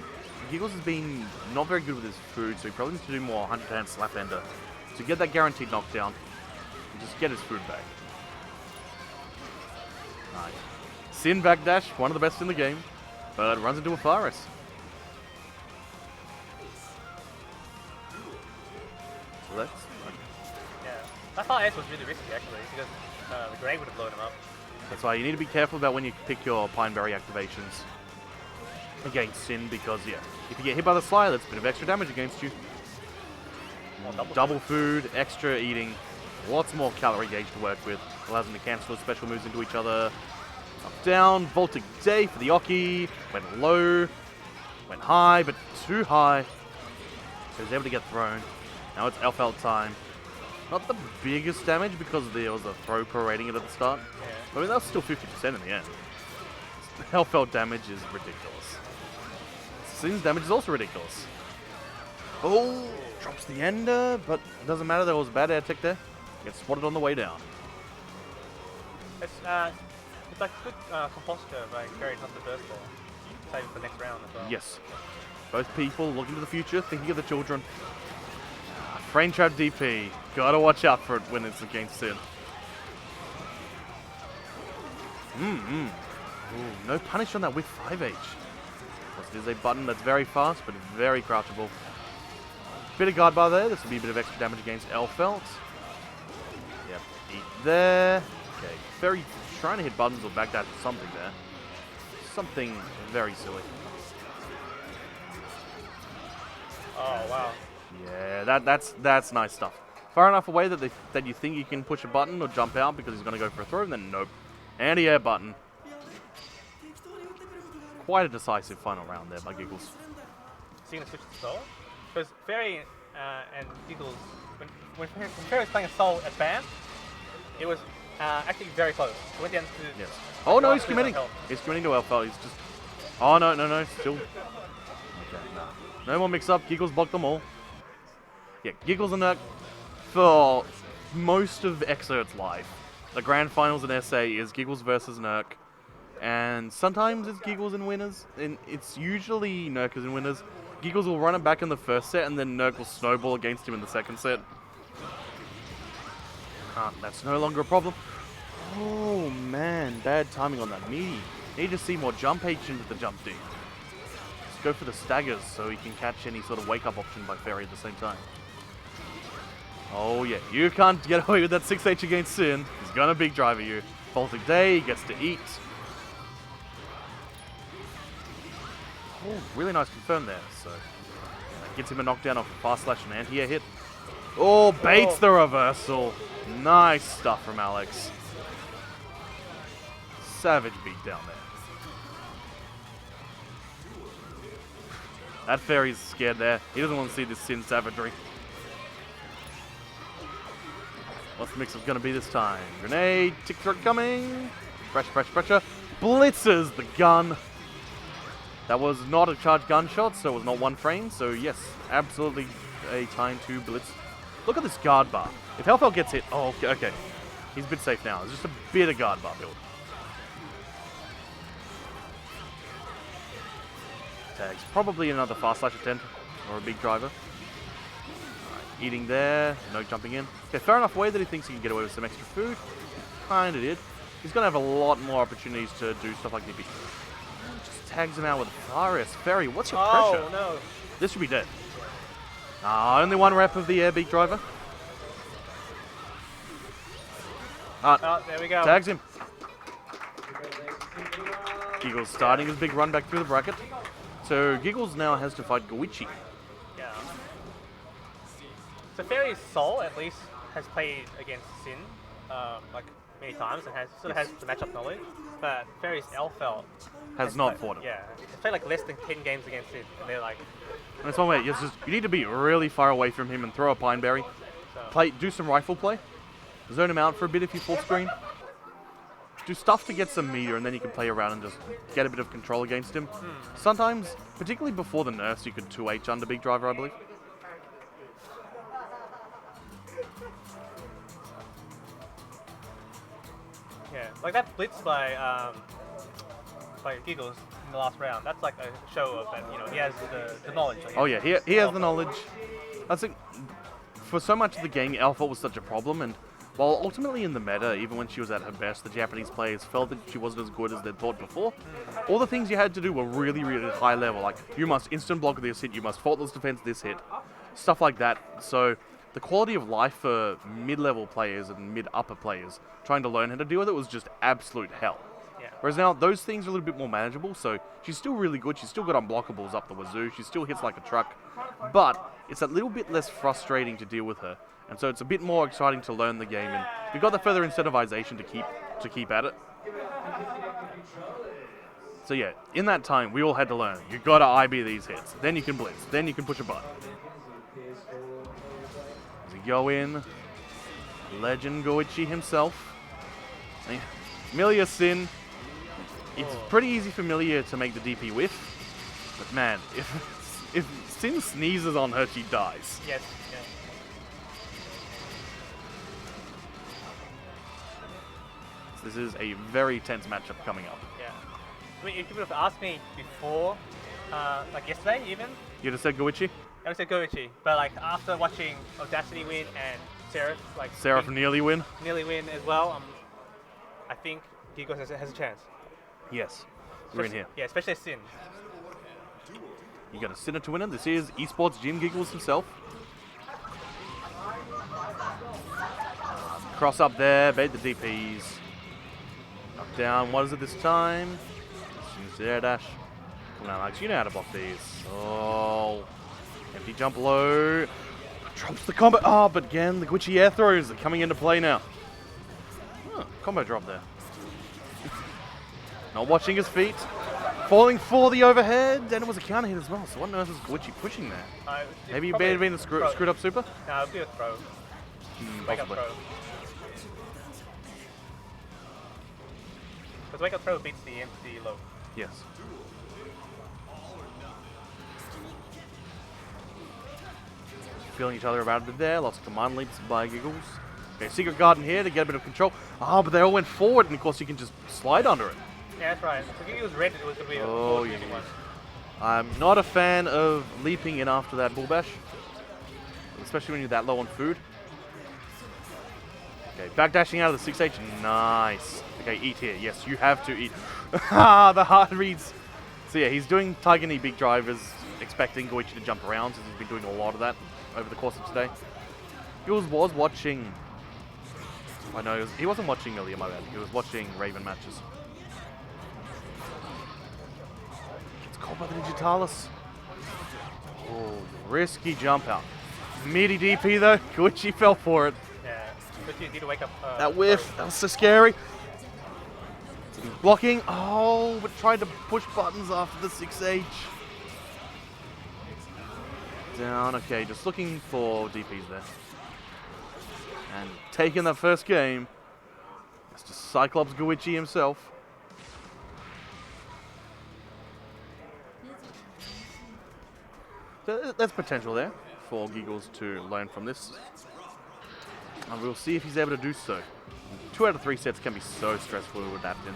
Giggles has been not very good with his food, so he probably needs to do more 100-hand slap ender to get that guaranteed knockdown and just get his food back. Nice. Sin backdash, one of the best in the game, but runs into a Faris. So that's Yeah. That far S was really risky actually, because the Grey would have blown him up. That's why you need to be careful about when you pick your Pineberry activations against Sin, because yeah, if you get hit by the Slayer, that's a bit of extra damage against you. Double food, extra eating, lots more calorie gauge to work with. Allows them to cancel special moves into each other. Up, down, Voltic Day for the Oki. Went low, went high, but too high. So he's able to get thrown. Now it's Elfelt time. Not the biggest damage because there was a throw prorating it at the start. Yeah. I mean, that was still 50% in the end. Elfelt damage is ridiculous. Sin's damage is also ridiculous. Oh, drops the ender, but it doesn't matter, there was a bad air tech there. Gets spotted on the way down. It's like good compositor by Feri not to burst there. Save it for the next round as well. Yes. Both people looking to the future, thinking of the children. Frame trap DP. Gotta watch out for it when it's against Sin. Ooh, no punish on that with 5H. This is a button that's very fast, but very crouchable. Bit of guard bar there. This will be a bit of extra damage against Elfelt. Yep, eat there. Okay, Feri trying to hit buttons or backdash or something there. Something very silly. Oh, wow. Yeah, that's nice stuff. Far enough away that you think you can push a button or jump out because he's going to go for a throw, and then nope. Anti-air button. Quite a decisive final round there by Giggles. Is he going to switch to Soul? Because Feri and Giggles, when Feri was playing a Soul at BAM, it was actually very close. It went down to... Yes. Oh no, he's committing. He's committing to Elfelt. He's just... Oh no, still... Okay, nah. No more mix-up. Giggles blocked them all. Yeah, Giggles and Nerk for most of Exert's life. The grand finals in SA is Giggles versus Nerk. And sometimes it's Giggles and winners. And it's usually Nerkers and winners. Giggles will run it back in the first set, and then Nerk will snowball against him in the second set. That's no longer a problem. Oh man, bad timing on that meaty. Need to see more jump H into the jump D. Let's go for the staggers so he can catch any sort of wake-up option by Feri at the same time. Oh yeah, you can't get away with that 6H against Sin. He's gonna big driver you. Baltic Day, he gets to eat. Oh, really nice confirm there. So that gets him a knockdown off a fast slash and anti-air hit. Oh, baits the reversal. Nice stuff from Alex. Savage beat down there. That Feri's scared there. He doesn't want to see this Sin savagery. What's the mix-up going to be this time? Grenade, tick throat coming. Pressure. Blitzes the gun. That was not a charged gunshot, so it was not one frame. So yes, absolutely a time to blitz. Look at this guard bar. If Elfelt gets hit, oh, okay. He's a bit safe now. It's just a bit of guard bar build. Tags. Probably another fast slash attempt or a big driver. Eating there, no jumping in. Okay, fair enough way that he thinks he can get away with some extra food. Kinda did. He's gonna have a lot more opportunities to do stuff like DP. Just tags him out with Faris. Feri, what's your pressure? Oh no. This should be dead. Only one rep of the air beak driver. Oh, there we go. Tags him. Giggles starting his big run back through the bracket. So Giggles now has to fight Goichi. Yeah. So Feri's Soul at least has played against Sin like many times and sort of has the matchup knowledge, but Feri's Elfelt has not fought him. Yeah, he's played like less than 10 games against Sin, and they're like... And it's one way, you need to be really far away from him and throw a Pine Berry. Do some rifle play. Zone him out for a bit if you full screen. Do stuff to get some meter, and then you can play around and just get a bit of control against him. Sometimes, particularly before the nerfs, you could 2H under Big Driver, I believe. Yeah, like that blitz by Giggles in the last round. That's like a show of that, you know, he has the knowledge. Like, oh yeah, he has the knowledge. I think for so much of the game, Alpha was such a problem, and while ultimately in the meta, even when she was at her best, the Japanese players felt that she wasn't as good as they'd thought before. All the things you had to do were really, really high level, like you must instant block this hit, you must faultless defense this hit, stuff like that. So the quality of life for mid-level players and mid-upper players trying to learn how to deal with it was just absolute hell. Yeah. Whereas now, those things are a little bit more manageable, so she's still really good, she's still got unblockables up the wazoo, she still hits like a truck, but it's a little bit less frustrating to deal with her, and so it's a bit more exciting to learn the game, and we've got the further incentivization to keep at it. So yeah, in that time, we all had to learn, you gotta IB these hits, then you can blitz, then you can push a button. As we go in, Legend Goichi himself. Milia Sin. It's pretty easy for Milia to make the DP whiff, but man, if Sin sneezes on her, she dies. Yes. Yeah. So this is a very tense matchup coming up. Yeah. I mean, if you would have asked me before, like yesterday even, You'd have said Goichi? I would say Goichi, but like after watching Audacity win and Ceraph, like Ceraph nearly win? Nearly win as well. I think Giggles has a chance. Yes. We're in here. Yeah, especially Sin. You got a center to winner. This is esports Jim Giggles himself. Cross up there, bait the DPs. Up down, what is it this time? Use the air dash. Come on, Alex, you know how to block these. Oh, empty jump low. Drops the combo. Oh, but again, the glitchy air throws are coming into play now. Oh, combo drop there. Not watching his feet. Falling for the overhead, and it was a counter hit as well. So what on earth is glitchy pushing there? Maybe it may have been the screwed up super? No, it'll be a throw. Wake up throw. Because wake up throw beats the empty low. Yes. Feeling each other about it there. Lots of command leaps by Giggles. Okay, Secret Garden here to get a bit of control. Ah, but they all went forward, and of course you can just slide under it. Yeah, that's right. So it was red, it was going to be a easy one. I'm not a fan of leaping in after that bull bash, especially when you're that low on food. Okay, backdashing out of the 6H. Nice. Okay, eat here. Yes, you have to eat. Ah, the hard reads. So yeah, he's doing Tiger Knee big drivers, expecting Goichi to jump around, since he's been doing a lot of that over the course of today. Giggles was watching... I know, he wasn't watching earlier, my bad. He was watching Raven matches. Gets caught by the Digitalis. Oh, risky jump out. Meaty DP though. Goichi fell for it. Yeah, but you need to wake up. That whiff, that was so scary. Blocking. Oh, but tried to push buttons after the 6H. Down. Okay, just looking for DPs there. And taking that first game, Mr. Cyclops Goichi himself. So there's potential there for Giggles to learn from this. And we'll see if he's able to do so. 2 out of 3 sets can be so stressful to adapt in.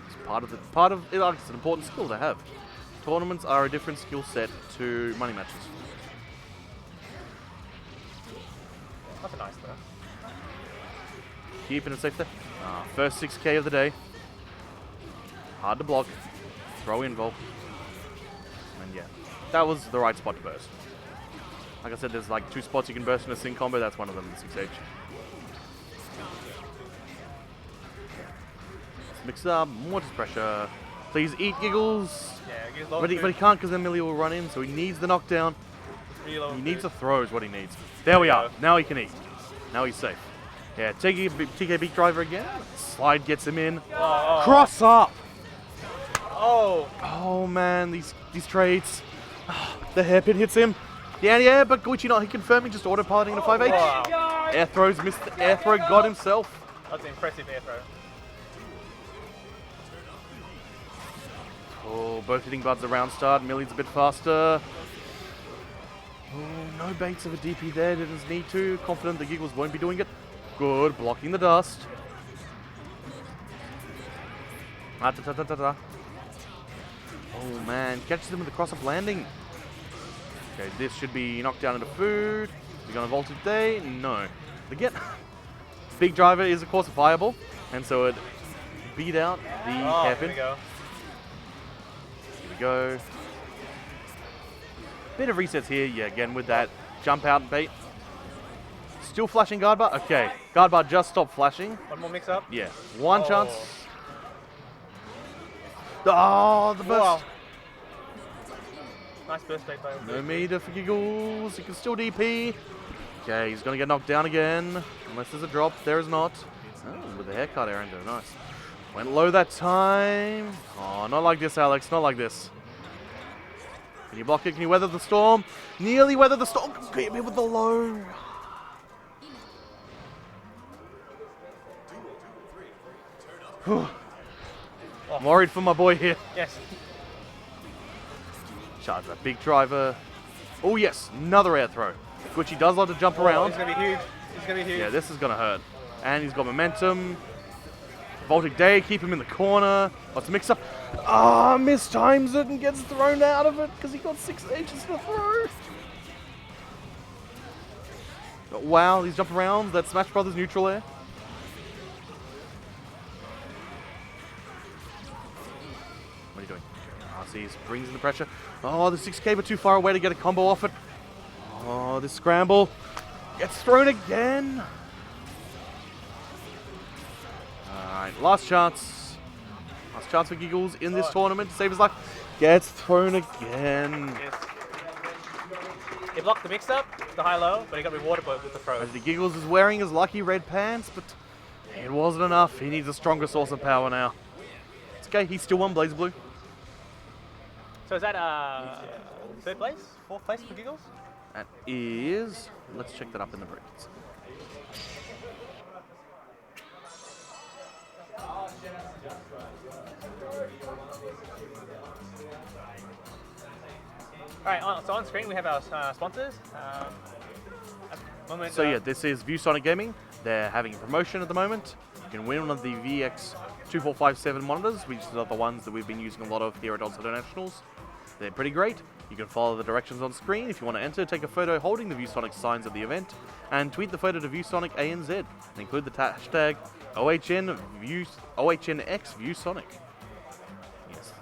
It's part of it's an important skill to have. Tournaments are a different skill set to money matches. That's nice though. Keeping it safe there. First 6K of the day. Hard to block. Throw in Volt. And yeah, that was the right spot to burst. Like I said, there's like 2 spots you can burst in a sync combo. That's one of them, the 6H. Let's mix up. More pressure. Please eat Giggles. Yeah, but he can't because then Millie will run in, so he needs the knockdown. He needs a throw is what he needs. There we are. Now he can eat. Now he's safe. Yeah, TK Beak Driver again. Slide gets him in. Oh. Cross up. Oh. Oh man, these trades. The hairpin hits him. Yeah, but Goichi not confirming, just autopiloting a 5H. Wow. Air throws missed. The air throw got himself. That's an impressive air throw. Oh, both hitting buds around start. Millie's a bit faster. Oh, no baits of a DP there. Didn't need to. Confident the Giggles won't be doing it. Good. Blocking the dust. Oh, man. Catches him with the cross-up landing. Okay, this should be knocked down into food. Is he going to vault it today? No. Again, Big Driver is, of course, viable. And so it beat out the hairpin. Here we go. Bit of resets here, yeah, again with that jump out bait. Still flashing guard bar? Okay, guard bar just stopped flashing. One more mix up? Yeah, one chance. Oh, the burst. Wow. Nice burst bait by him. No meter for Giggles, he can still DP. Okay, he's gonna get knocked down again. Unless there's a drop, there is not. Oh, with the haircut Aaron, nice. Went low that time. Oh, not like this, Alex, not like this. Can you block it? Can you weather the storm? Nearly weather the storm. Get me with the low. I'm worried for my boy here. Yes. Charge that big driver. Oh yes, another air throw. Goichi does like to jump around. He's going to be huge. He's going to be huge. Yeah, this is going to hurt. And he's got momentum. Voltic Day, keep him in the corner. Let's mix up. Ah, mistimes it and gets thrown out of it because he got 6Hs to throw. Wow, these jump around. That Smash Brothers neutral air. What are you doing? Sees, brings in the pressure. Oh, the 6K but too far away to get a combo off it. Oh, this scramble gets thrown again. Alright, last chance. Last chance for Giggles in this tournament to save his life. Gets thrown again. Yes. He blocked the mix-up, the high-low, but he got rewarded with the throw. As the Giggles is wearing his lucky red pants, but it wasn't enough. He needs a stronger source of power now. It's okay, he still won Blaze Blue. So is that third place? Fourth place for Giggles? That is... Let's check that up in the brackets. Alright, so on screen we have our sponsors. So yeah, this is ViewSonic Gaming. They're having a promotion at the moment. You can win one of the VX2457 monitors, which are the ones that we've been using a lot of here at OzHadou Nationals. They're pretty great. You can follow the directions on screen. If you want to enter, take a photo holding the ViewSonic signs of the event, and tweet the photo to ViewSonic ANZ, and include the hashtag OHNX ViewSonic. Yes,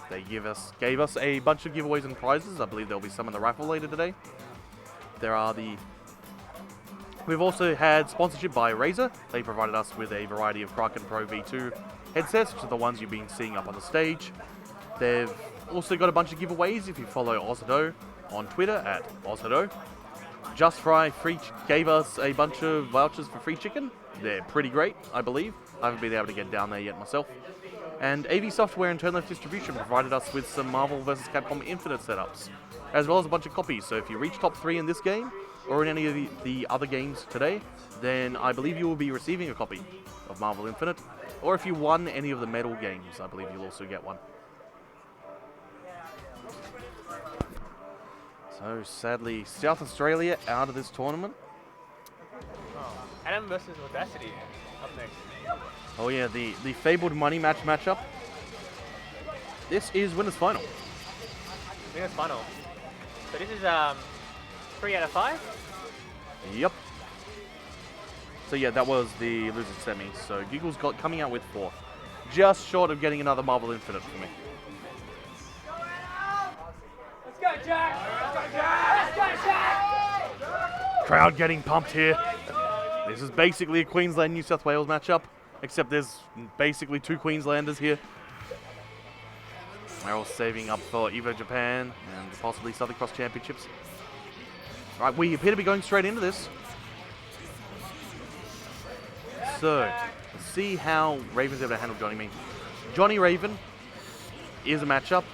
they gave us a bunch of giveaways and prizes. I believe there'll be some in the raffle later today. We've also had sponsorship by Razer. They provided us with a variety of Kraken Pro V2 headsets, which are the ones you've been seeing up on the stage. They've also got a bunch of giveaways if you follow OzHadou on Twitter at OzHadou. Just Fry gave us a bunch of vouchers for free chicken. They're pretty great, I believe. I haven't been able to get down there yet myself. And AV Software and Turn Left Distribution provided us with some Marvel vs. Capcom Infinite setups, as well as a bunch of copies. So if you reach top 3 in this game, or in any of the other games today, then I believe you will be receiving a copy of Marvel Infinite. Or if you won any of the medal games, I believe you'll also get one. So sadly, South Australia out of this tournament. Oh, Adam versus Audacity up next. Oh yeah, the fabled money matchup. This is winners final. Winners final. So this is 3 out of 5? Yep. So yeah, that was the loser semi. So Giggles coming out with 4th. Just short of getting another Marvel Infinite for me. Let's go, Jack! Let's go, Jack! Let's go, Jack! Crowd getting pumped here. This is basically a Queensland-New South Wales matchup, except there's basically 2 Queenslanders here. They're all saving up for Evo Japan and possibly Southern Cross Championships. Right, we appear to be going straight into this. So, let's see how Raven's able to handle Johnny Me. Johnny Raven is a matchup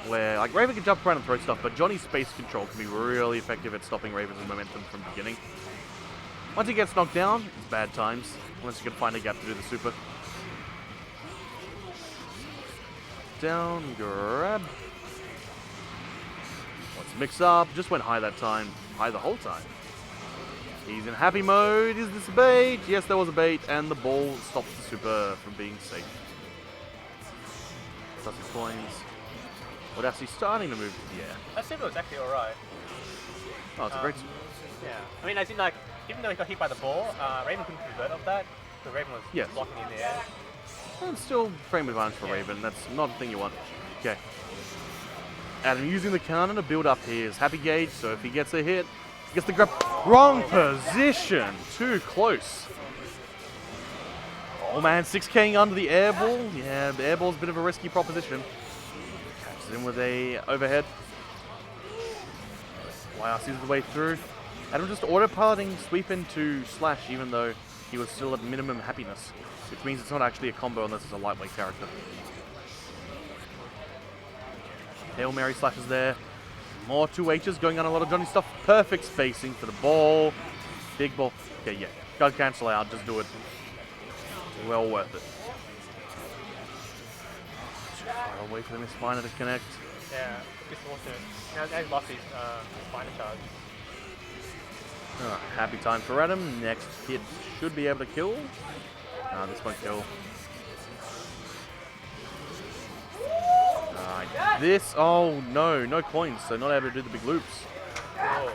where, like, Raven can jump around and throw stuff, but Johnny's space control can be really effective at stopping Raven's momentum from the beginning. Once he gets knocked down, it's bad times, unless you can find a gap to do the super. Down, grab. Let's mix up. Just went high that time. High the whole time. He's in happy mode. Is this a bait? Yes, there was a bait, and the ball stops the super from being safe. Plus his coins. Audacity starting to move to the air. That super was actually alright. Oh, it's a great super. Yeah. I mean, as in, like, even though he got hit by the ball, Raven couldn't convert off that. The Raven was Yes. blocking in the air. And still frame advantage for Raven. That's not the thing you want. Okay. Adam using the counter to build up his happy gauge, so if he gets a hit, he gets the grab. Wrong position. Too close. Oh man, 6K'ing under the air ball. Yeah, the air ball's a bit of a risky proposition. Catches him with a overhead. YR sees the way through. Adam just autopiloting sweep into slash, even though he was still at minimum happiness, which means it's not actually a combo unless it's a lightweight character. Hail Mary slashes there. More 2H's going on a lot of Johnny stuff. Perfect spacing for the ball. Big ball. Okay, yeah. Gotta cancel out. Just do it. Well worth it. I'll wait for the Miss Spiner to connect. Yeah, just fortunate. Now he's lost his Spiner charge. Happy time for Adam. Next hit should be able to kill. No, this won't kill. This, oh no, no coins, so not able to do the big loops. Oh.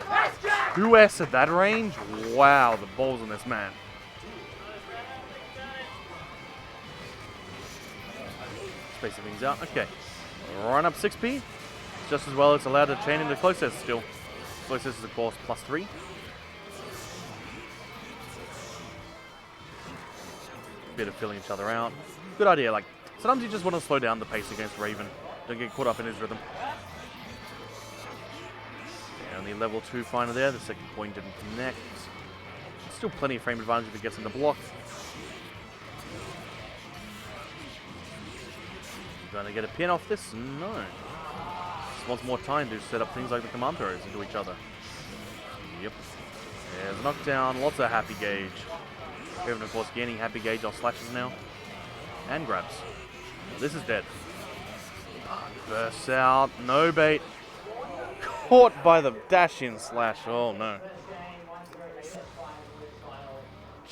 2S at that range? Wow, the balls on this man. Spacing things out, okay. Run up 6p. Just as well, it's allowed to chain into closest still. Closest is, of course, +3. Bit of filling each other out. Good idea. Like, sometimes you just want to slow down the pace against Raven. Don't get caught up in his rhythm. And the level 2 final there. The second point didn't connect. Still plenty of frame advantage if it gets him to block. Gonna get a pin off this? No. Just wants more time to set up things like the command throws into each other. Yep. There's a knockdown, lots of happy gauge. Raven, of course, gaining happy gauge off slashes now. And grabs. This is dead. Bursts out, no bait. Caught by the dash-in slash, oh no.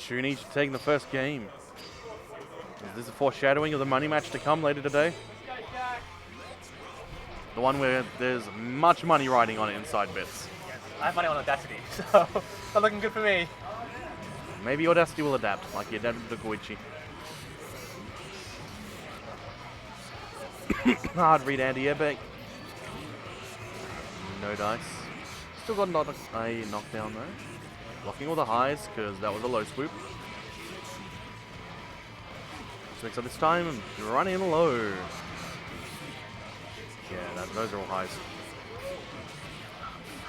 chuuniezsche taking the first game. Is this a foreshadowing of the money match to come later today? The one where there's much money riding on it inside bits. Yes, I have money on Audacity, so not looking good for me. Maybe Audacity will adapt, like he adapted to Goichi. Hard read anti-airbag. No dice. Still got a knockdown though. Blocking all the highs, because that was a low swoop. Mix up this time and running low. Yeah, those are all highs.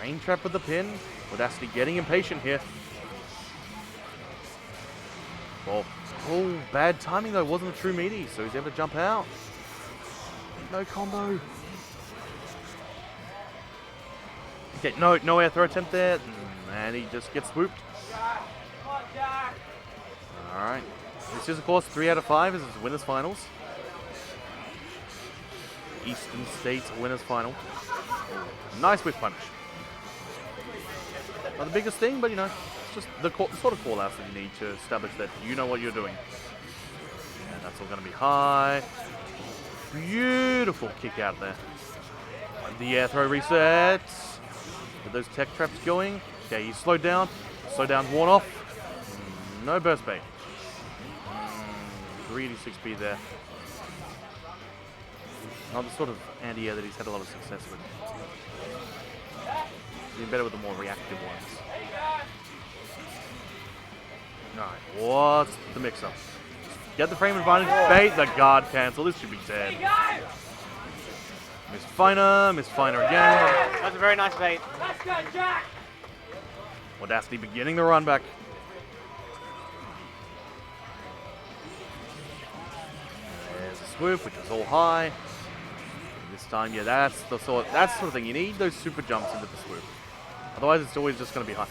Rain trap with the pin. Audacity getting impatient here. Oh, bad timing though. Wasn't a true meaty, so he's able to jump out. No combo. Okay, no air throw attempt there, and he just gets swooped. All right. This is, of course, 3 out of 5 as it's winners finals. Eastern States winners final. Nice whiff punch. Not the biggest thing, but you know, it's just the sort of call outs that you need to establish that you know what you're doing. And that's all going to be high. Beautiful kick out there. The air throw resets. With those tech traps going. Okay, he's slowed down. Slowdown's worn off. No burst bait. 386p there. Not the sort of anti-air that he's had a lot of success with. He's better with the more reactive ones. Alright, what's the mix-up? Get the frame advantage, bait the guard cancel. This should be dead. Miss Finer again. That's a very nice bait. Let's go, Jack! Audacity beginning the run back. There's a swoop, which is all high. This time, yeah, that's the sort of thing. You need those super jumps into the swoop. Otherwise, it's always just going to be high.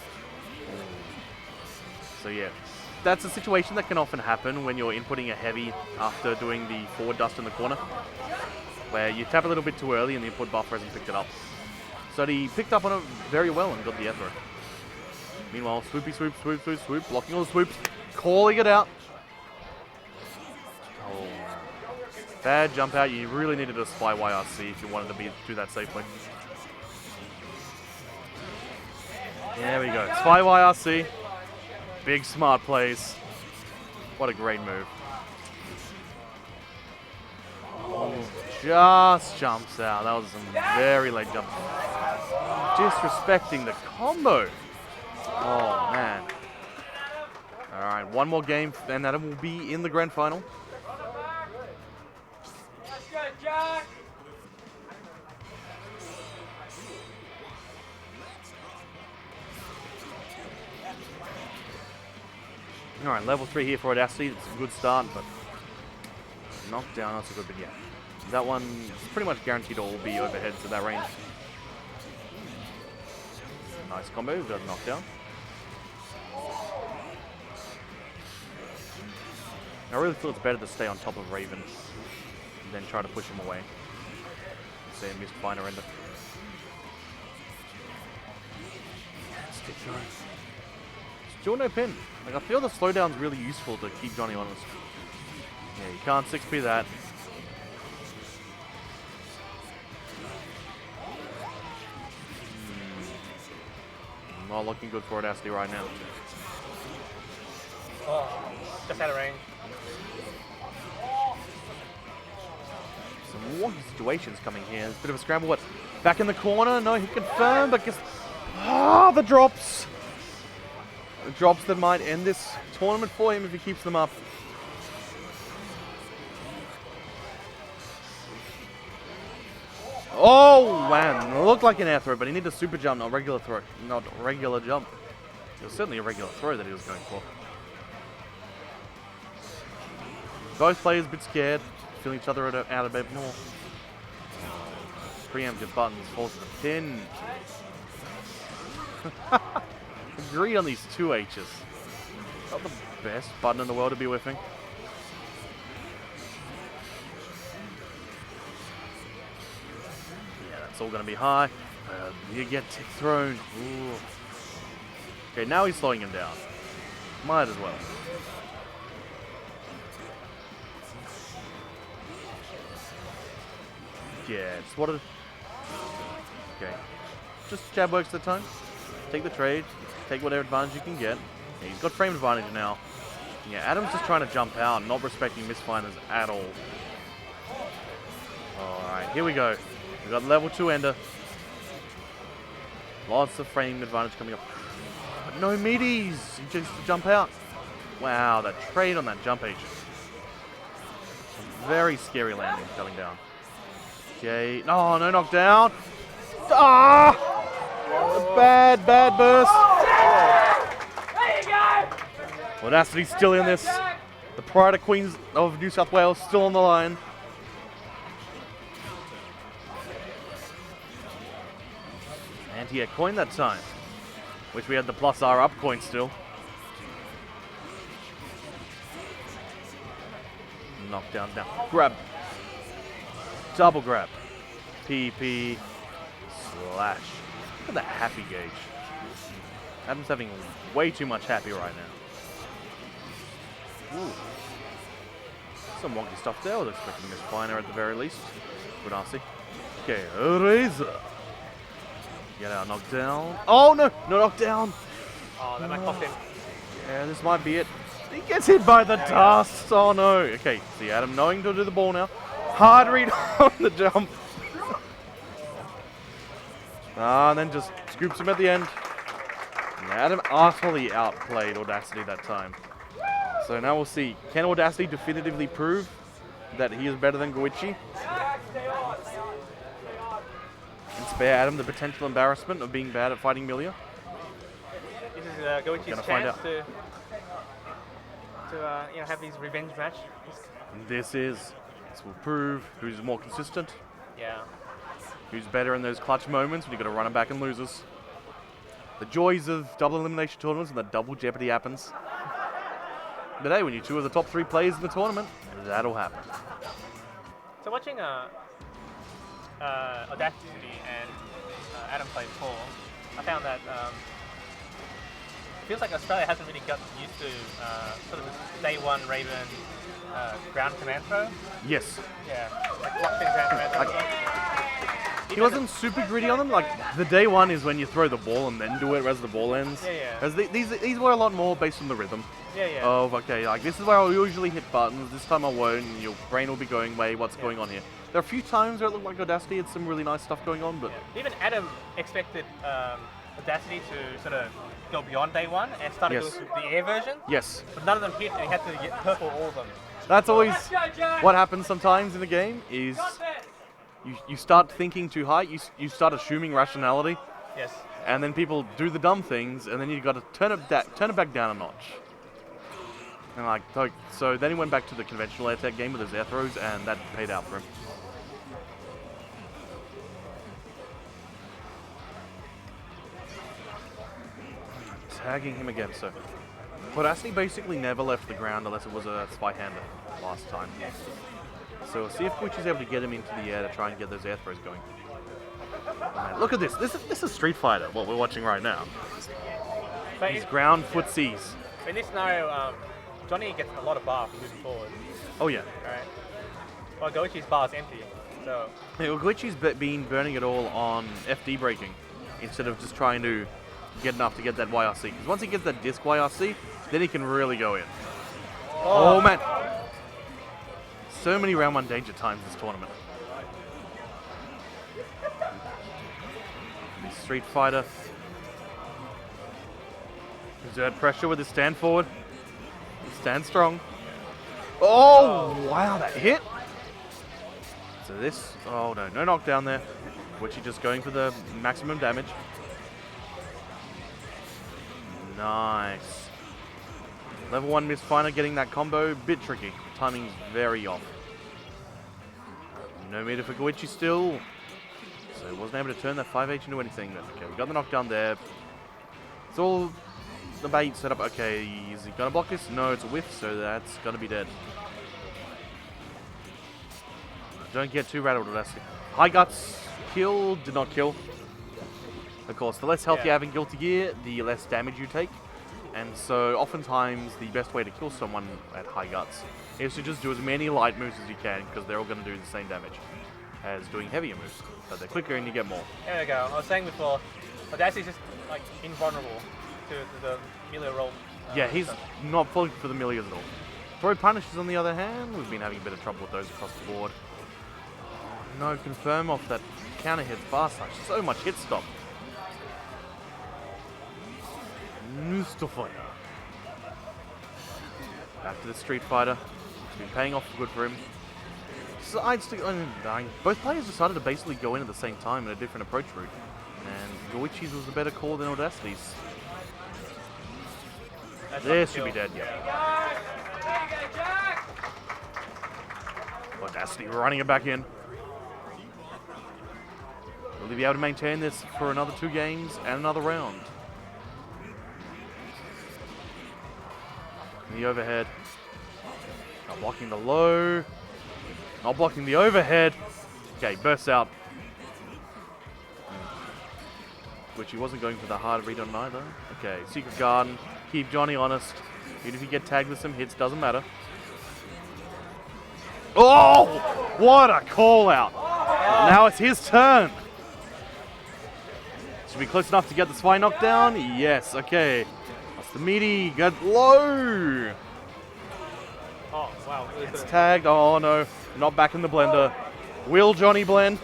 So yeah, that's a situation that can often happen when you're inputting a heavy after doing the forward dust in the corner, where you tap a little bit too early and the input buffer hasn't picked it up. So he picked up on it very well and got the air throw. Meanwhile, swoopy swoop, swoop, swoop, swoop, blocking all the swoops, calling it out. Oh, bad jump out. You really needed a spy YRC if you wanted to do that safely. There we go. Spy YRC. Big smart plays. What a great move. Oh, just jumps out. That was some very late jump. Disrespecting the combo. Oh, man. All right, one more game, and that will be in the grand final. Let's go, Jack! All right, level 3 here for Audacity. It's a good start, but knockdown, that's a good bit, yeah. That one is pretty much guaranteed to all be overheads at that range. Nice combo, we've got a knockdown. I really feel it's better to stay on top of Raven than try to push him away. Say a missed finer ender. Stick through. Still no pin. Like, I feel the slowdown's really useful to keep Johnny honest. Yeah, you can't 6p that. Not looking good for Audacity right now. Oh, just out of range. Some wonky situations coming here. There's a bit of a scramble, but back in the corner. No, he confirmed, but gets... Ah, the drops! The drops that might end this tournament for him if he keeps them up. Oh, man. It looked like an air throw, but he needed a super jump, not regular throw. Not regular jump. It was certainly a regular throw that he was going for. Both players a bit scared, feeling each other out a bit more. Preemptive buttons falls to the pin. Agreed on these 2 H's. Not the best button in the world to be whiffing. Yeah, that's all going to be high. You get thrown. Ooh. Okay, now he's slowing him down. Might as well. Yeah, spotted. Okay. Just jab works at the time. Take the trade. Take whatever advantage you can get. Yeah, he's got frame advantage now. Yeah, Adam's just trying to jump out, not respecting misfinders at all. Alright, here we go. We've got level 2 ender. Lots of frame advantage coming up. But no meaties! He just jump out. Wow, that trade on that jump H. Very scary landing coming down. Okay, no knockdown. Ah! Bad burst. There you go! Audacity's still in this. The Pride of Queens of New South Wales still on the line. Anti-air coin that time. Wish we had the plus R up coin still. Knockdown down. Grab. Double grab. PP. Slash. Look at that happy gauge. Adam's having way too much happy right now. Ooh. Some wonky stuff there. I was expecting this finer at the very least. Good RC. Okay, Razor. Get out, knockdown. Oh no, no knockdown. Oh, that might cost him. Yeah, this might be it. He gets hit by the dust. Oh no. Okay, see Adam knowing to do the ball now. Hard read on the jump. And then just scoops him at the end. And Adam utterly outplayed Audacity that time. So now we'll see. Can Audacity definitively prove that he is better than Goichi? And spare Adam the potential embarrassment of being bad at fighting Milia? This is Goichi's chance to have his revenge match. This will prove who's more consistent. Yeah. Who's better in those clutch moments when you've got to run them back and losers. The joys of double elimination tournaments and the double jeopardy happens. But hey, when you're 2 of the top 3 players in the tournament, that'll happen. So watching Audacity and Adam play before, I found that it feels like Australia hasn't really gotten used to sort of this day 1 Raven ground command throw. Yes. Yeah, like block things ground command throw. He wasn't super gritty on them. Like, the day 1 is when you throw the ball and then do it as the ball ends. Yeah, yeah. As these were a lot more based on the rhythm. Yeah, yeah. Of, okay, like, this is where I'll usually hit buttons. This time I won't, and your brain will be going, wait, what's going on here? There are a few times where it looked like Audacity had some really nice stuff going on, but... Yeah. Even Adam expected Audacity to sort of go beyond day 1 and start to go with the air version. Yes. But none of them hit, and he had to get purple all of them. That's always what happens sometimes in the game, is you start thinking too high, you start assuming rationality, Yes. and then people do the dumb things, and then you've got to turn it back down a notch. And so then he went back to the conventional air tech game with his air throws, and that paid out for him. Tagging him again, so. Audacity basically never left the ground unless it was a spy-hander last time. So we'll see if Goichi's able to get him into the air to try and get those air throws going. Oh, man, look at this. This is Street Fighter, what we're watching right now. But These ground footsies. in this scenario, Johnny gets a lot of bar for moving forward. Oh yeah. Right. Well, Goichi's bar is empty, so... Yeah, well, Glitchy's been burning it all on FD breaking instead of just trying to get enough to get that YRC. Because once he gets that disc YRC, then he can really go in. Oh man! So many round 1 danger times this tournament. Street Fighter. Exert pressure with his stand forward. Stand strong. Oh, wow, that hit. So this, oh no, no knockdown there. Guichi just going for the maximum damage. Nice. Level 1 misfinder getting that combo, bit tricky. Timing's very off. No meter for Guichi still. So he wasn't able to turn that 5H into anything. Okay, we got the knockdown there. It's all the bait set up. Okay, is he gonna block this? No, it's a whiff, so that's gonna be dead. Don't get too rattled with that. High Guts kill, did not kill. Of course, the less health you have in Guilty Gear, the less damage you take. And so oftentimes the best way to kill someone at High Guts is to just do as many light moves as you can, because they're all going to do the same damage as doing heavier moves. So they're quicker and you get more. There we go. I was saying before, Audacity's just like invulnerable to the melee roll. Yeah, he's not falling for the millions at all. Throw punishes on the other hand, we've been having a bit of trouble with those across the board. No confirm off that counter hit bar slash. So much hit stop. Mustafa. Back to the Street Fighter. It's been paying off good for him. So both players decided to basically go in at the same time in a different approach route. And Guichi's was a better call than Audacity's. There should be dead, yeah. Audacity running it back in. Will he be able to maintain this for another 2 games and another round? The overhead. Not blocking the low. Not blocking the overhead. Okay, bursts out. Which he wasn't going for the hard read on either. Okay, Secret Garden. Keep Johnny honest. Even if you get tagged with some hits, doesn't matter. Oh! What a call out! Now it's his turn. Should be close enough to get the spy knockdown? Yes, okay. That's the meaty. Get low. Oh, wow. It's tagged. Oh no. Not back in the blender. Will Johnny blend?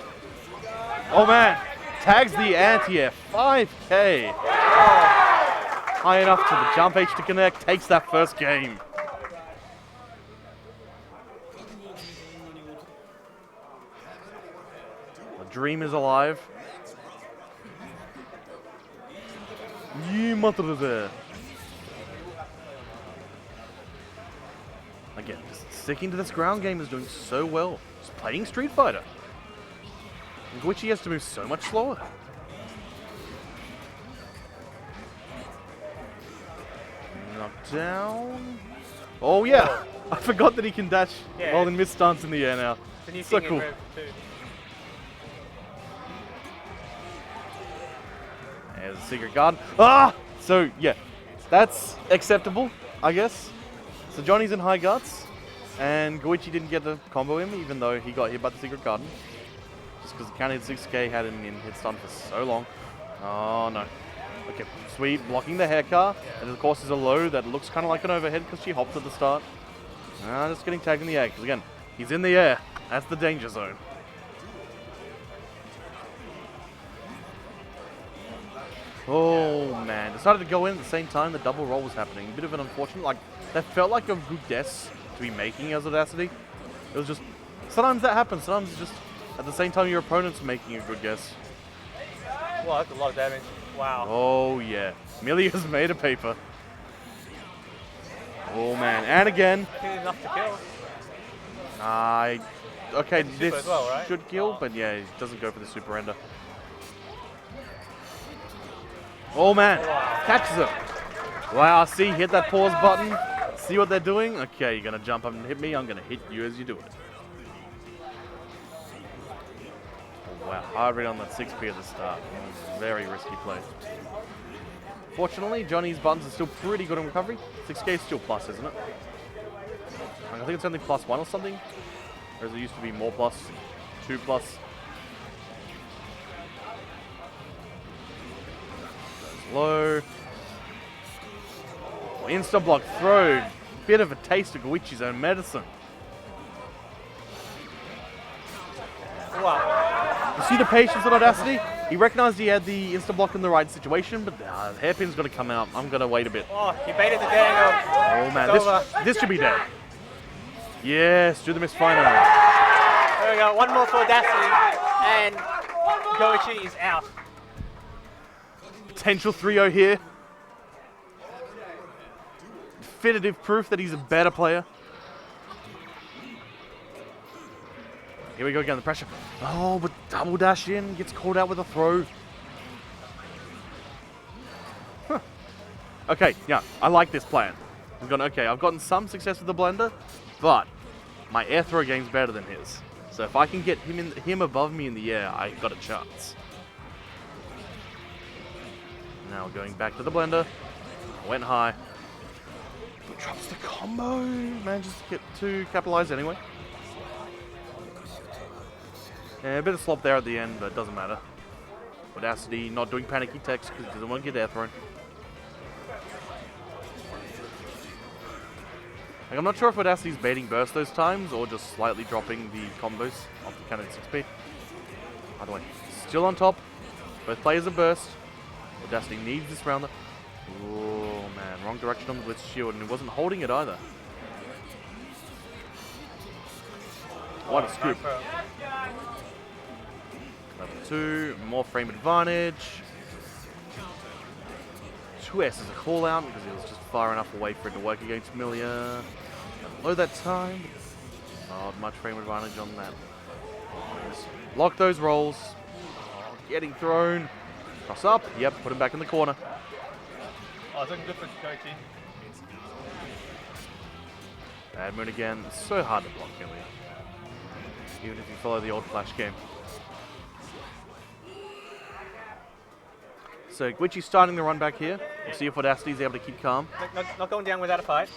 Oh man. Tags the anti-air. 5K. High enough to the jump H to connect. Takes that first game. The dream is alive. You mother there. Again, just sticking to this ground game is doing so well. Just playing Street Fighter. Guichi has to move so much slower. Knockdown. Oh yeah, I forgot that he can dash while in mid stance in the air now. So cool. There's a Secret Garden. Ah! So yeah, that's acceptable, I guess. So Johnny's in High Guts, and Guichi didn't get to combo him, even though he got hit by the Secret Garden. Just because the counter hit 6K had him in hit stun for so long. Oh no. Okay, sweet, blocking the hair car, and of course there's a low that looks kind of like an overhead because she hopped at the start. Just getting tagged in the air, because again, he's in the air. That's the danger zone. Oh man, decided to go in at the same time the double roll was happening. A bit of an unfortunate, like, that felt like a good guess to be making as Audacity. It was just, sometimes that happens, sometimes it's just at the same time your opponent's making a good guess. Wow, that's a lot of damage. Wow. Oh yeah, Milia's made of paper. Oh man, and again. Enough to kill. Okay, this as well, right? should kill, but yeah, he doesn't go for the super ender. Oh man, catches him. Wow, see, hit that pause button. See what they're doing? Okay, you're gonna jump up and hit me, I'm gonna hit you as you do it. Oh, wow, hard read on that 6P at the start. Very risky play. Fortunately, Johnny's buttons are still pretty good in recovery. 6K is still plus, isn't it? I think it's only +1 or something. Whereas it used to be more plus, 2 plus. Low. Oh, insta block throw. Bit of a taste of Guichi's own medicine. Wow. You see the patience on Audacity? He recognized he had the insta block in the right situation, but the hairpin's got to come out. I'm going to wait a bit. Oh, he baited the dangle. Oh man, this should be dead. Yes, do the misfire. There we go. One more for Audacity, and Goichi is out. Potential 3-0 here. Definitive proof that he's a better player. Here we go again, the pressure. Oh, but double dash in, gets called out with a throw. Huh. Okay, yeah, I like this plan. I've gotten some success with the blender, but my air throw game's better than his. So if I can get him above me in the air, I got a chance. Now going back to the blender. Went high. But drops the combo. Manages to get to capitalize anyway. Yeah, a bit of slop there at the end, but it doesn't matter. Audacity not doing panicky techs because he doesn't want to get air thrown. Like, I'm not sure if Audacity's baiting burst those times or just slightly dropping the combos off the cannon 6p. By the way, still on top. Both players are burst. Audacity needs this round. Oh man, wrong direction on the blitz shield, and he wasn't holding it either. What a scoop. Level 2, more frame advantage. 2S is a call out because he was just far enough away for it to work against Milia. Load that time. Not much frame advantage on that. Just lock those rolls. Oh, getting thrown. Cross up. Yep, put him back in the corner. Oh, it's looking good for Goichi. Bad moon again. It's so hard to block, really. Even if you follow the old Flash game. So Glitchy's starting the run back here. We'll see if Audacity's able to keep calm. Not going down without a fight.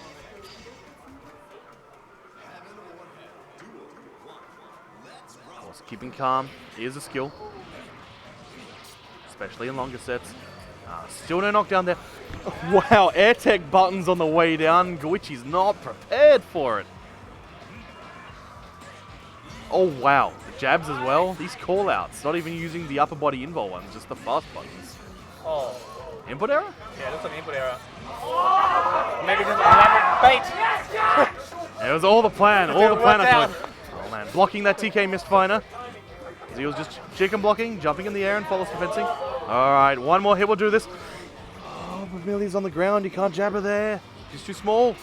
Of course, keeping calm is a skill. Especially in longer sets. Still no knockdown there. Wow, air tech buttons on the way down. Goichi's not prepared for it. Oh wow, the jabs as well. These call outs, not even using the upper body invol ones, just the fast buttons. Oh. Input error? Yeah, it looks like an input error. Maybe just an elaborate bait. It was all the plan, all the plan. Out. Oh man, blocking that TK misfire. He was just chicken blocking, jumping in the air and follow defensing. Alright, one more hit will do this. Oh, but Millie's on the ground, you can't jab her there. She's too small.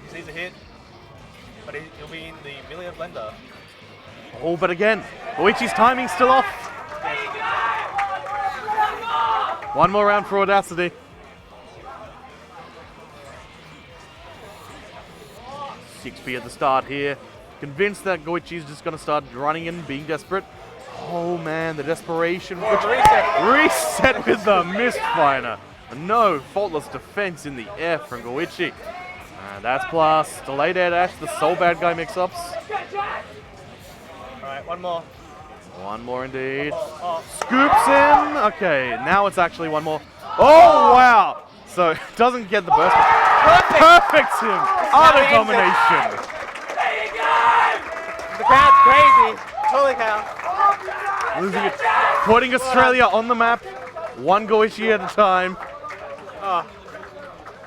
He sees a hit, but he'll be in the Milia blender. Oh, but again, Goichi's timing's still off. One more round for Audacity. $6p at the start here. Convinced that Goichi's just going to start running in, being desperate. Oh man, the desperation. Reset with the misfire. No faultless defense in the air from Goichi. That's plus. Delayed air dash, the sole bad guy mix-ups. Alright, one more. One more indeed. Oh. Scoops in. Okay, now it's actually one more. Oh wow! So doesn't get the burst. Perfects him. Utter domination. The crowd's crazy. Holy cow. Losing it. Putting Australia on the map. One Goichi at a time. Oh.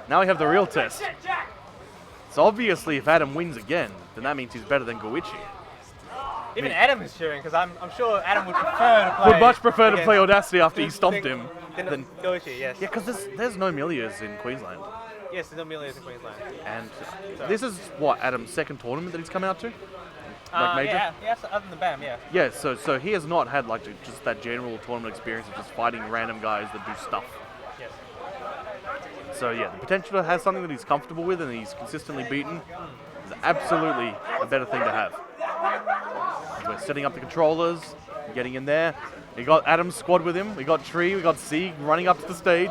Now we have the real test. So obviously if Adam wins again, then that means he's better than Goichi. Even Adam is cheering, because I'm sure Adam would prefer to play. Would much prefer to play Audacity after he stomped him. Than Goichi, yes. Yeah, because there's no Milias in Queensland. Yes, there's no Milias in Queensland. And this is what, Adam's second tournament that he's come out to? Like major? Yeah, other than BAM, yeah. Yeah, so he has not had like just that general tournament experience of just fighting random guys that do stuff. Yes. So yeah, the potential to have something that he's comfortable with and he's consistently beaten is absolutely a better thing to have. As we're setting up the controllers, getting in there. We got Adam's squad with him. We got Tree, we got Sieg running up to the stage.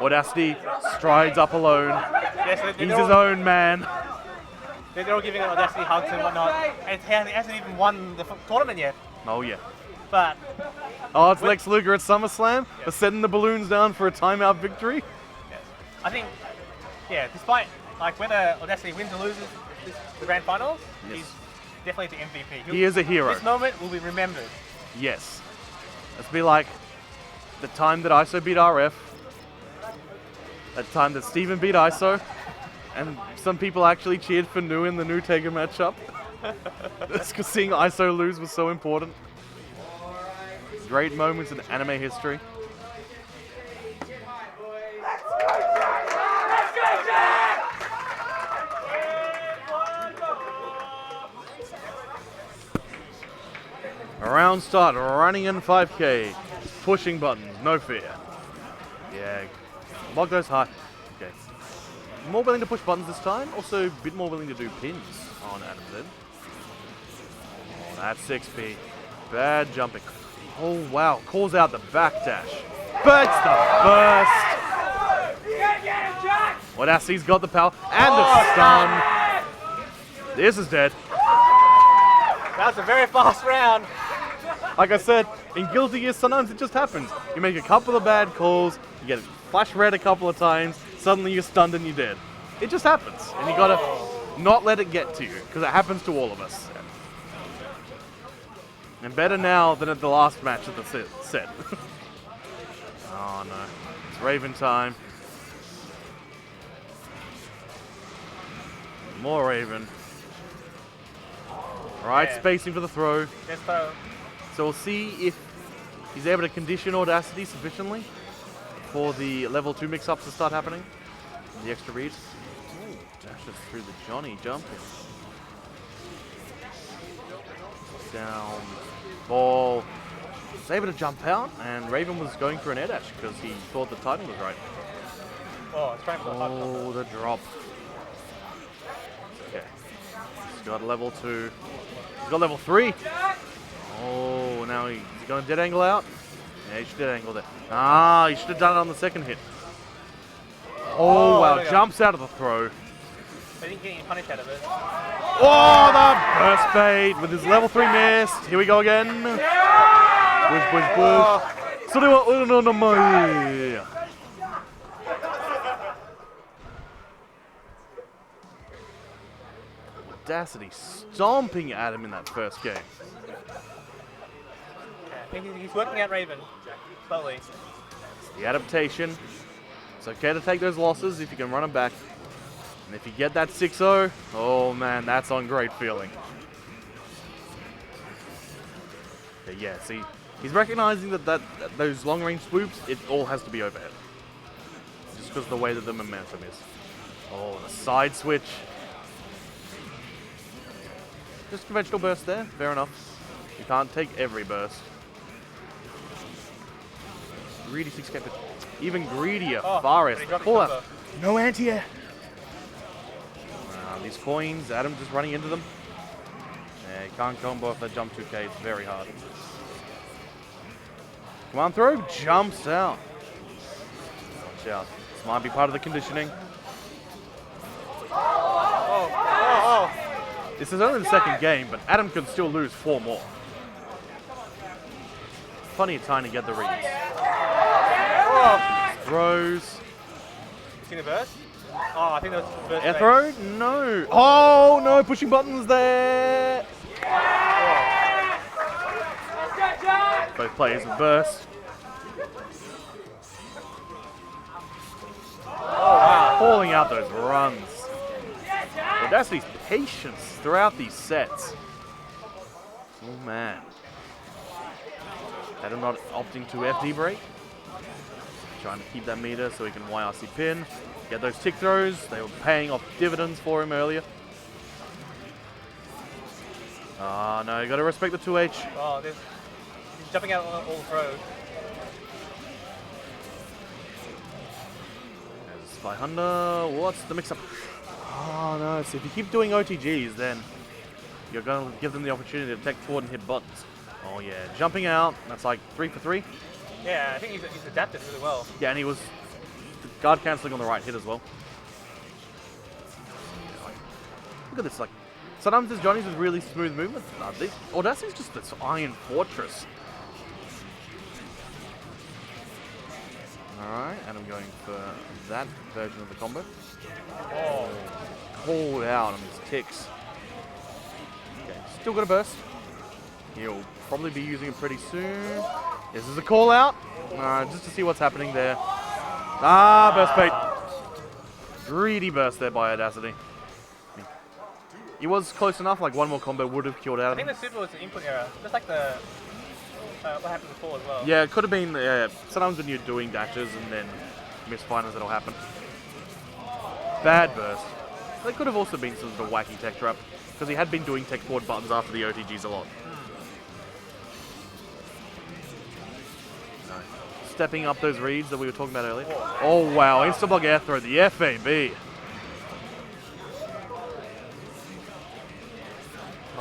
Audacity strides up alone. Yes, He's his own man. They're all giving Audacity hugs and whatnot. And he hasn't even won the tournament yet. Oh yeah. But oh, it's Lex Luger at SummerSlam. We're setting the balloons down for a timeout victory. yes. I think, yeah, despite like whether Audacity wins or loses the grand finals, Yes. he's definitely the MVP. He is a hero. This moment will be remembered. Yes. Let's be like the time that ISO beat RF, that time that Steven beat ISO, and some people actually cheered for Nu in the Nu Taker matchup. That's because seeing ISO lose was so important. Great moments in anime history. Round start, running in 5K, pushing buttons, no fear. Yeah, block those high. Okay. More willing to push buttons this time, also a bit more willing to do pins on Adam Z. Oh, that's 6P. Bad jumping. Oh wow, calls out the backdash. Bursts the burst. Audacity's got the power and the stun. This is dead. That was a very fast round. Like I said, in Guilty Gear, sometimes it just happens. You make a couple of bad calls, you get flash red a couple of times, suddenly you're stunned and you're dead. It just happens, and you gotta not let it get to you, because it happens to all of us. And better now than at the last match of the set. Oh no, it's Raven time. More Raven. Right, Yeah. spacing for the throw. Just throw. So we'll see if he's able to condition Audacity sufficiently for the level 2 mix-ups to start happening. The extra reads. Ooh, dashes through the Johnny jumping. Down. Ball. Was able to jump out, and Raven was going for an air dash because he thought the timing was right. Oh, it's trying for the hot Oh, the drop. Okay. He's got level 2. He's got level 3. Oh, now he's going to dead angle out. Yeah, he should dead angle there. Ah, he should have done it on the second hit. Oh, wow, there we go. jumps out of the throw. They didn't get any punish out of it. Oh, the burst bait with his level 3 missed. Here we go again. Push, push, push. Sorewa uno no mai. Audacity stomping at him in that first game. I think he's working out Raven slowly. The adaptation. It's okay to take those losses if you can run them back. And if you get that 6-0, oh man, that's on great feeling. Okay, yeah, see, he's recognizing that those long-range swoops, it all has to be overhead. Just because of the way that the momentum is. Oh, the side switch. Just conventional burst there, fair enough. You can't take every burst. Greedy 6K, but even greedier, Oh, Faris. but he dropped Pull his up. combo. No anti-air. These coins, Adam just running into them. Yeah, you can't combo if they jump 2K, it's very hard. Come on through, jumps out. Watch out, this might be part of the conditioning. Oh. This is only the second game, but Adam can still lose 4 more. Funny time to get the reads. Oh. Throws. You seen the burst? Oh, I think that was the first Air base. throw? No. Oh no, pushing buttons there. Both players with burst. Oh, wow. Calling out those runs. Audacity's patience throughout these sets. Oh man. Adam not opting to FD break. Trying to keep that meter so he can YRC pin. Get those tick throws. They were paying off dividends for him earlier. Ah, no, you gotta respect the 2H. Oh, he's jumping out on all throws. There's Spy Hunter. What's the mix up? Oh no, so if you keep doing OTGs, then you're gonna give them the opportunity to tech forward and hit buttons. Oh yeah, jumping out. That's like 3 for 3. Yeah, I think he's adapted really well. Yeah, and he was guard cancelling on the right hit as well. Yeah, like, look at this, like, sometimes there's Johnny's with really smooth movement. Nah, Audacity's just this iron fortress. Alright, and I'm going for that version of the combo. Oh. Called out on his ticks. Okay, still got a burst. He'll probably be using it pretty soon. This is a call out, just to see what's happening there. Ah, burst bait. Greedy burst there by Audacity. He was close enough, like one more combo would have killed out. I think the super was an input error, just like the what happened before as well. Yeah, it could have been. Sometimes when you're doing dashes and then misfiners, that'll happen. Bad burst. There could have also been some sort of wacky tech trap, because he had been doing tech forward buttons after the OTGs a lot. No. Stepping up those reads that we were talking about earlier. Oh wow, insta-block air throw, the FAB.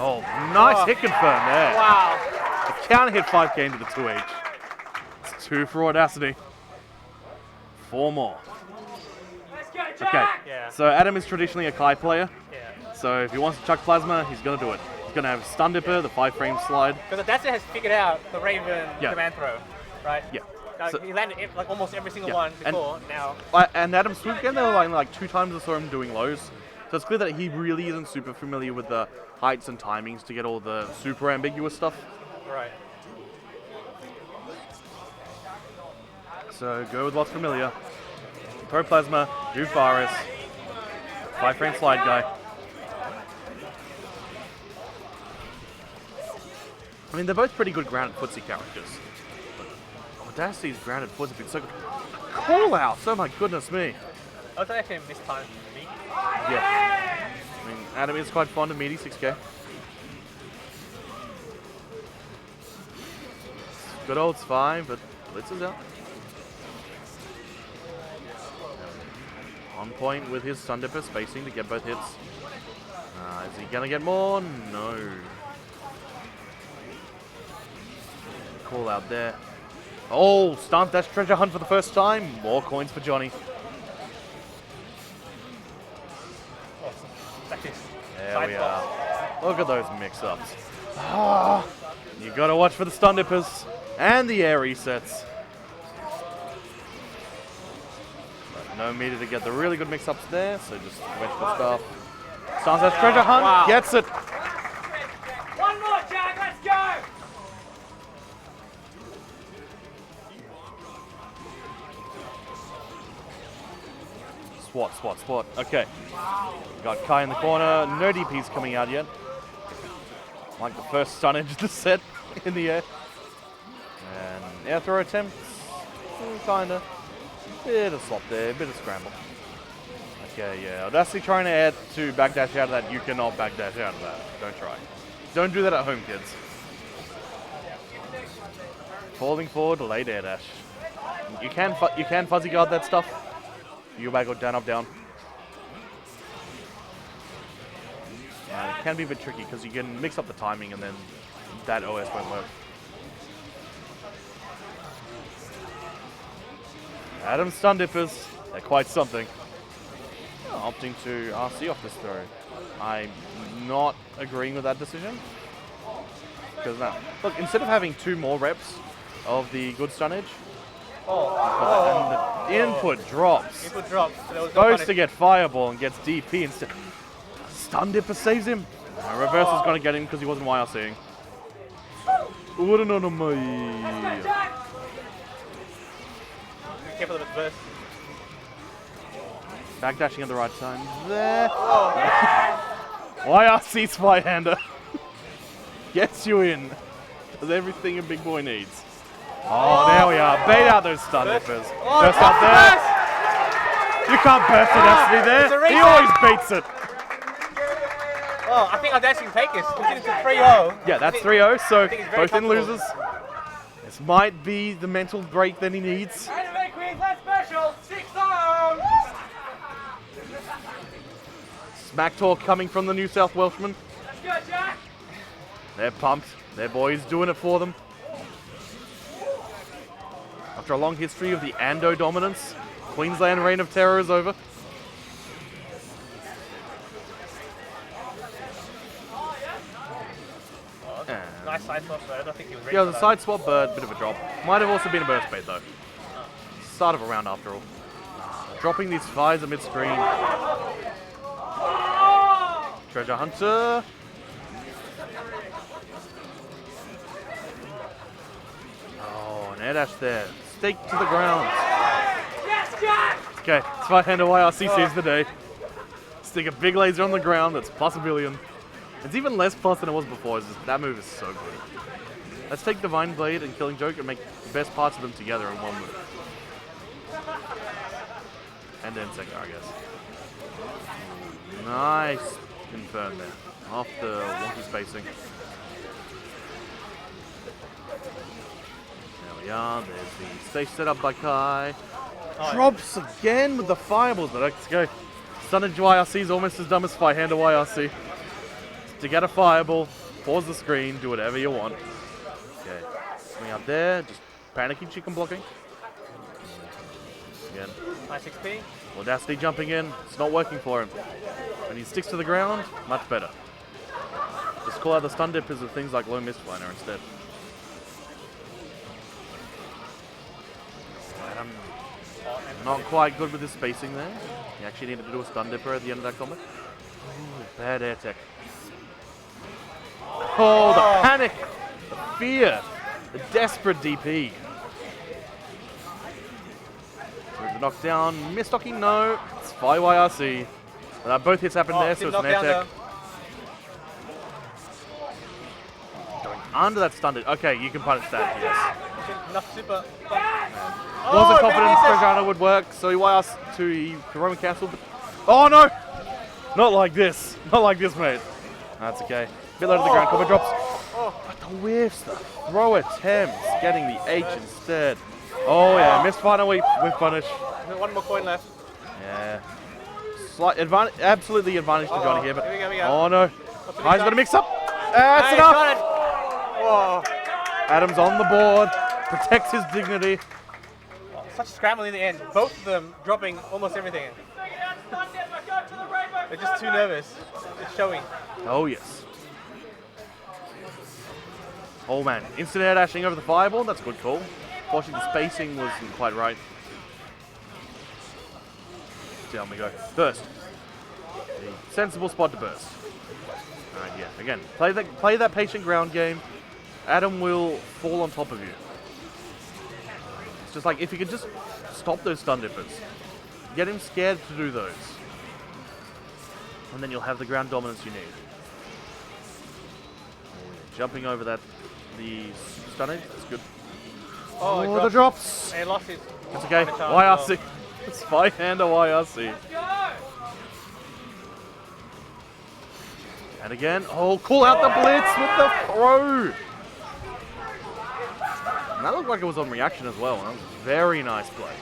Oh, nice hit confirm there. Wow. The counter hit 5k into the 2H. It's 2 for Audacity. 4 more. Okay, Yeah. so Adam is traditionally a Kai player. Yeah. So if he wants to chuck Plasma, he's going to do it. He's going to have Stun Dipper, the 5-frame slide. Because Audacity has figured out the Raven command throw, right? Yeah. Like, So- he landed like almost every single one and- before. Now, And Adam's swoop game, there were like 2 times I saw him doing lows. So it's clear that he really isn't super familiar with the heights and timings to get all the super ambiguous stuff. right. So go with what's familiar. Throw Plasma, do Virus. 5-frame slide guy. I mean, they're both pretty good grounded footsie characters. But Audacity's grounded foots have been so good. Call outs! Oh my goodness me. I was actually missed time for me. Yeah. I mean, Adam is quite fond of meaty 6k. Good old's fine, but Blitz is out. On point with his Stun Dipper spacing to get both hits. Is he gonna get more? No. Call out there. Oh, stunt dash treasure hunt for the first time. More coins for Johnny. Awesome. That is There we are. Look at those mix-ups. Ah, you gotta watch for the Stun Dippers and the air resets. But no meter to get the really good mix-ups there, so just went for stuff. Stun dash treasure hunt, gets it. One more, Jack, let's go! Swat, swat, swat. Okay. Got Kai in the corner. No DPs coming out yet. Like the first stun edge of the set in the air. And air throw attempts. Kinda. Bit of slop there, bit of scramble. Okay, yeah. Audacity trying to add to backdash out of that. You cannot backdash out of that. Don't try. Don't do that at home, kids. Falling forward, late air dash. You can fuzzy guard that stuff. You go back, go down, up, down. It can be a bit tricky because you can mix up the timing and then that OS won't work. Adam's Stun Dippers, they're quite something. Opting to RC off this throw. I'm not agreeing with that decision. Because now, look, instead of having 2 more reps of the good stun edge, and the input drops. Input drops. So there was no Supposed punish. to get Fireball and gets DP instead. Stun Dipper saves him. Reverse is going to get him because he wasn't YRCing. What an anomaly. Let's go, Jack! Be careful of his burst. Backdashing at the right time. There. YRC Spyhander. Gets you in. Does everything a big boy needs. Oh, there we are. Bait out those Stun Dippers. Burst out there. You can't burst Audacity there. He always baits it. Oh, I think Audacity can take this. It's 3-0. Yeah, that's 3-0, so think it's very both in comfortable. losers. This might be the mental break that he needs. Anime Queensland special, 6-0! Smack talk coming from the New South Welshman. Let's go, Jack! They're pumped. Their boy's doing it for them. After a long history of the Ando dominance, Queensland reign of terror is over. Nice side swap, but I don't think he was ready Yeah, it for was a that. side swap, but bit of a drop. Might have also been a burst bait though. Start of a round after all. Dropping these fires amid screen. Treasure Hunter. Air dash there. Stake to the ground. Yes, Jack! Okay, Spyhander YRC saves the day. Stick a big laser on the ground that's plus a billion. It's even less plus than it was before. It's just, that move is so good. Let's take Divine Blade and Killing Joke and make the best parts of them together in one move. And then second, I guess. Nice Infern there. Off the wonky spacing. There we are. There's the stage set up by Kai. Oh, Drops again with the fireballs, but let's go. Stunnage YRC is almost as dumb as Spyhander YRC. To get a fireball, pause the screen, do whatever you want. Okay, swing up there, just panicking chicken blocking. Again. Nice XP. Audacity jumping in, it's not working for him. When he sticks to the ground, much better. Just call out the stun dippers of things like low Mistfinder instead. Not quite good with his spacing there. He actually needed to do a stun dipper at the end of that combat. Ooh, bad air tech. Oh, the panic! The fear! The desperate DP. The knockdown, mistocking, no. It's Spy YRC. Both hits happened there, so it's an air tech. Going under that stun. Okay, you can punish that, yes. Enough super. Wasn't confident Trajano would work, so he YRC2, he Roman cancelled. Oh no! Not like this. Not like this, mate. That's okay. Bit low to the ground, combo drops. But the whiffs, the throw attempts, getting the H instead. Oh yeah, missed final with punish. One more coin left. Yeah. Slight advantage, absolutely advantage to Johnny here, but here we go. oh no. He's got to mix up. That's enough. Whoa. Adam's on the board, protects his dignity. Such a scramble in the end. Both of them dropping almost everything. They're just too nervous. It's showing. Oh yes. Oh man, instant air dashing over the fireball, that's a good call. Fortunately the spacing wasn't quite right. Down we go. Burst. A sensible spot to burst. Alright, yeah, again, play that patient ground game. Adam will fall on top of you. It's just like, if you could just stop those stun dippers. Get him scared to do those. And then you'll have the ground dominance you need. Jumping over that, the stunnage, that's good. Oh, the drops! He lost his. It's okay, YRC. It's Spyhander YRC. And again, oh, call out the blitz with the throw! And that looked like it was on reaction as well. That was a very nice play.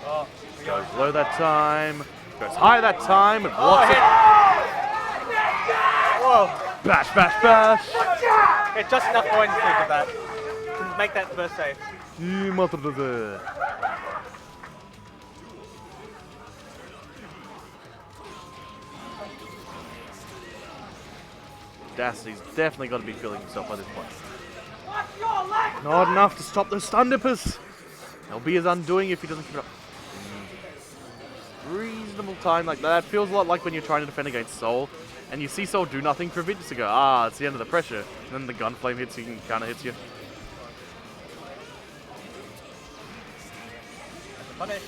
Oh, Goes low that time, goes high that time, and blocks it. Whoa! Bash, bash, bash! Yeah, just enough coins to get that. To make that first save. Audacity's definitely got to be feeling himself by this point. Not enough to stop those stun dippers. They'll be his undoing if he doesn't keep it up. Reasonable time like that. Feels a lot like when you're trying to defend against Soul, and you see Soul do nothing for a bit, just to go, it's the end of the pressure. And then the gun flame hits you and counter hits you. Punish.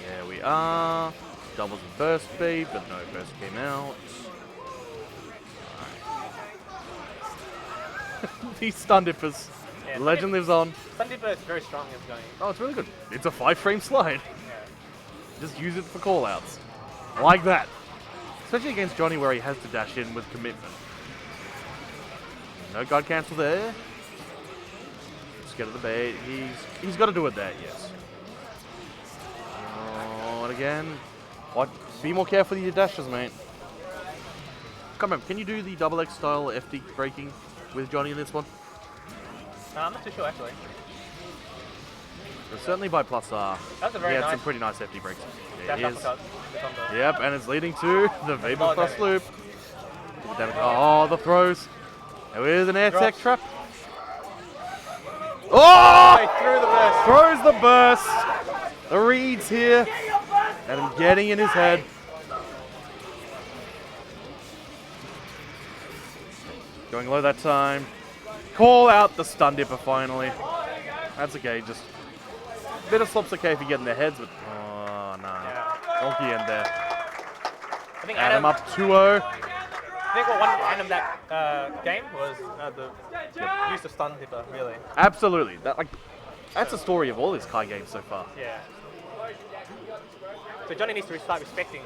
There we are. Doubles the burst speed, but no burst came out. These stun dippers. Yeah, The legend lives on. Stun dipper is very strong as going. Oh, it's really good. It's a 5-frame slide. Just use it for callouts. Like that. Especially against Johnny where he has to dash in with commitment. No guard cancel there. Let's get to the bait. He's got to do it there, yes. Oh, and again. What? Be more careful with your dashes, mate. Come on, can you do the double X style FD breaking with Johnny in this one? I'm not too sure actually. But certainly by plus R. That's a very nice. Some pretty nice FD breaks. Dash It is. uppercut. Yep, and it's leading to the Vapor Thrust Loop. Oh, the throws. There is an air tech trap. Oh! He threw the burst. Throws the burst. The reads here. And I'm getting in his head. Going low that time. Call out the stun dipper finally. That's okay, just a bit of slop's okay if you get in their heads, but oh no. Yeah. Donkey end there. I think Adam up 2-0. I think what won Adam that game was the use of stun dipper, really. Absolutely. That's the story of all his Kai games so far. Yeah. So Johnny needs to start respecting.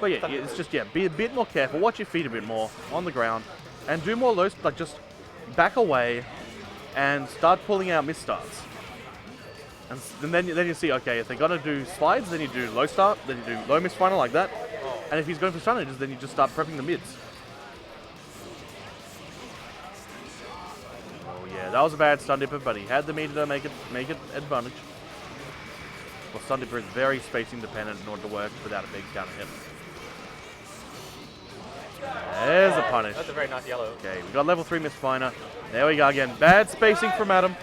But yeah, stun it's dippers. just be a bit more careful. Watch your feet a bit more on the ground, and do more low. Like just back away, and start pulling out misstarts. And then you see, okay, if they're gonna do slides, then you do low start, then you do low miss final like that. And if he's going for stunnages, then you just start prepping the mids. Oh yeah, that was a bad stun dipper, but he had the meter to make it advantage. Well, stun dipper is very spacing dependent in order to work without a big counter hit. There's a punish. That's a very nice yellow. Okay, we got level 3 misfiner. There we go again. Bad spacing from Adam.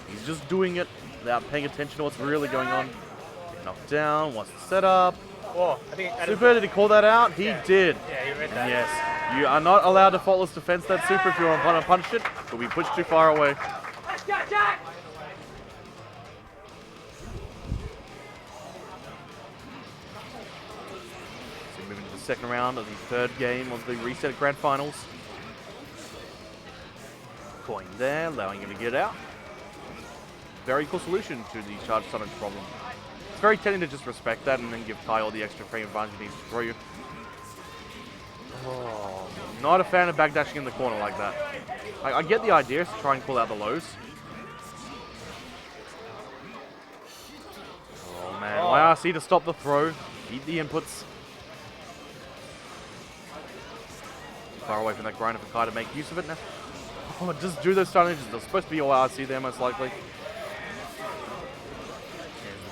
He's just doing it without paying attention to what's really going on. Knocked down, wants to set up. Oh, I think Adam, Super, did he call that out? He Yeah. did. Yeah, you read that. Yes, you are not allowed to faultless defense that super if you want to punish it, but we pushed too far away. Let's go, Jack! So moving to the second round of the third game of the reset grand finals. Coin there, allowing him to get out. Very cool solution to the charge stunning problem. It's very tempting to just respect that and then give Kai all the extra frame advantage he needs to throw you. Oh, not a fan of backdashing in the corner like that. I get the idea to try and pull out the lows. Oh man, YRC to stop the throw. Eat the inputs. Far away from that grinder for Kai to make use of it now. Oh, just do those stunnages. There's supposed to be YRC there most likely.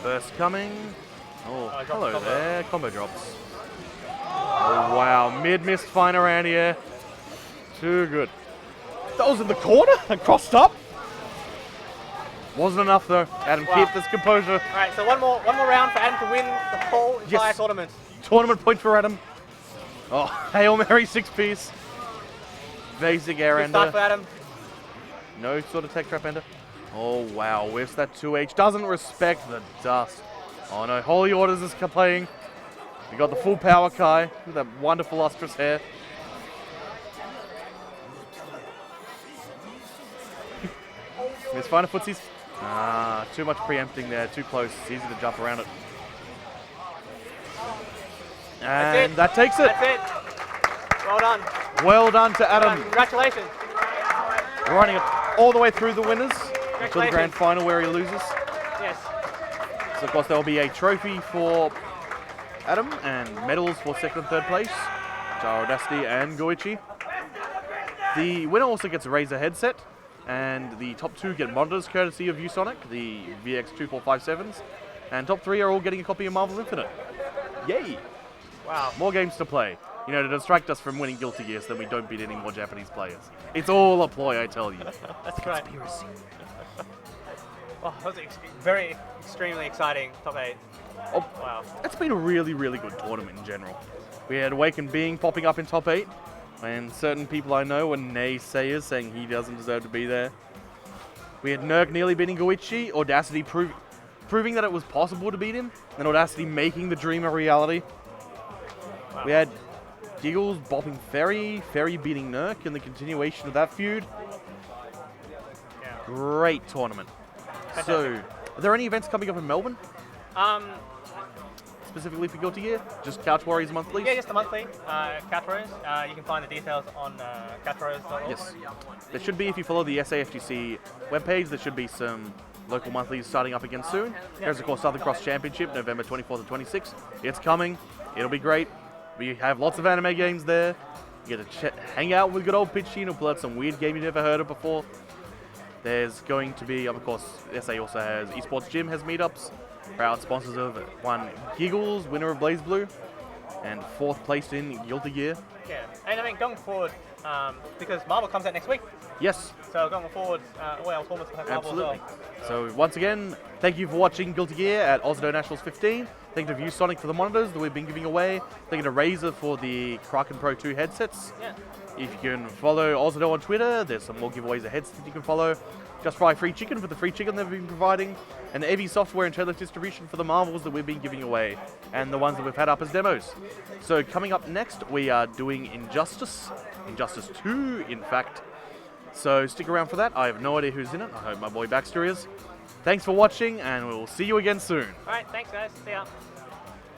Burst coming. Oh, hello combo. there. Combo drops. Oh, wow. Mid-missed fine around here. Too good. That was in the corner and crossed up. Wasn't enough, though. Adam, keep this composure. All right, so one more round for Adam to win the whole entire tournament. Tournament point for Adam. Oh, Hail Mary 6-piece. Basic air Good start for ender. Adam. No sort of tech trap ender. Oh, wow. Whiffs that 2H. Doesn't respect the dust. Oh, no. Holy Orders is playing. We got the full power Kai with that wonderful lustrous hair. Let's find a footsies. Ah, too much preempting there. Too close. It's easy to jump around it. And it. that takes it. That's it. Well done. Well done to Adam. Congratulations. Running it all the way through the winners until the Congratulations. grand final where he loses. Yes. So of course there will be a trophy for Adam and medals for second and third place, which are Audacity and Goichi. The winner also gets a Razer headset, and the top two get monitors courtesy of ViewSonic, the VX2457s, and top three are all getting a copy of Marvel's Infinite. Yay! Wow. More games to play. You know, to distract us from winning Guilty Gear so that we don't beat any more Japanese players. It's all a ploy, I tell you. That's great. Oh, that was very extremely exciting top 8. Oh, Wow. it's been a really, really good tournament in general. We had AwakenedBeing popping up in top 8, and certain people I know were naysayers saying he doesn't deserve to be there. We had Nerk nearly beating Goichi, Audacity proving that it was possible to beat him, and Audacity making the dream a reality. Wow. We had Giggles bopping Feri, Feri beating Nerk in the continuation of that feud. Yeah. Great tournament. So, are there any events coming up in Melbourne, specifically for Guilty Gear? Just Couch Warriors monthly? Yeah, just the monthly Couch Warriors. You can find the details on couchwarriors.org. Yes. There should be, if you follow the SAFGC webpage, there should be some local monthlies starting up again soon. There's, of course, Southern Cross Championship, November 24th and 26th. It's coming. It'll be great. We have lots of anime games there. You get to hang out with good old Pitchy and pull out some weird game you've never heard of before. There's going to be, of course, SA also has Esports Gym has meetups. Proud sponsors of one Giggles, winner of Blaze Blue, and 4th place in Guilty Gear. Yeah, and I mean, going forward, because Marvel comes out next week, Yes, so going forward, all our tournaments will have Marvel absolutely. as well. So once again, thank you for watching Guilty Gear at OzHadou Nationals 15. Thank you to ViewSonic for the monitors that we've been giving away. Thank you to Razer for the Kraken Pro 2 headsets. Yeah. If you can follow OzHadou on Twitter, there's some more giveaways ahead that you can follow. Just Fry Free Chicken for the free chicken they've been providing, and EV software and trailer distribution for the Marvels that we've been giving away, and the ones that we've had up as demos. So coming up next, we are doing Injustice 2, in fact. So stick around for that. I have no idea who's in it. I hope my boy Baxter is. Thanks for watching, and we'll see you again soon. Alright, thanks guys. See ya.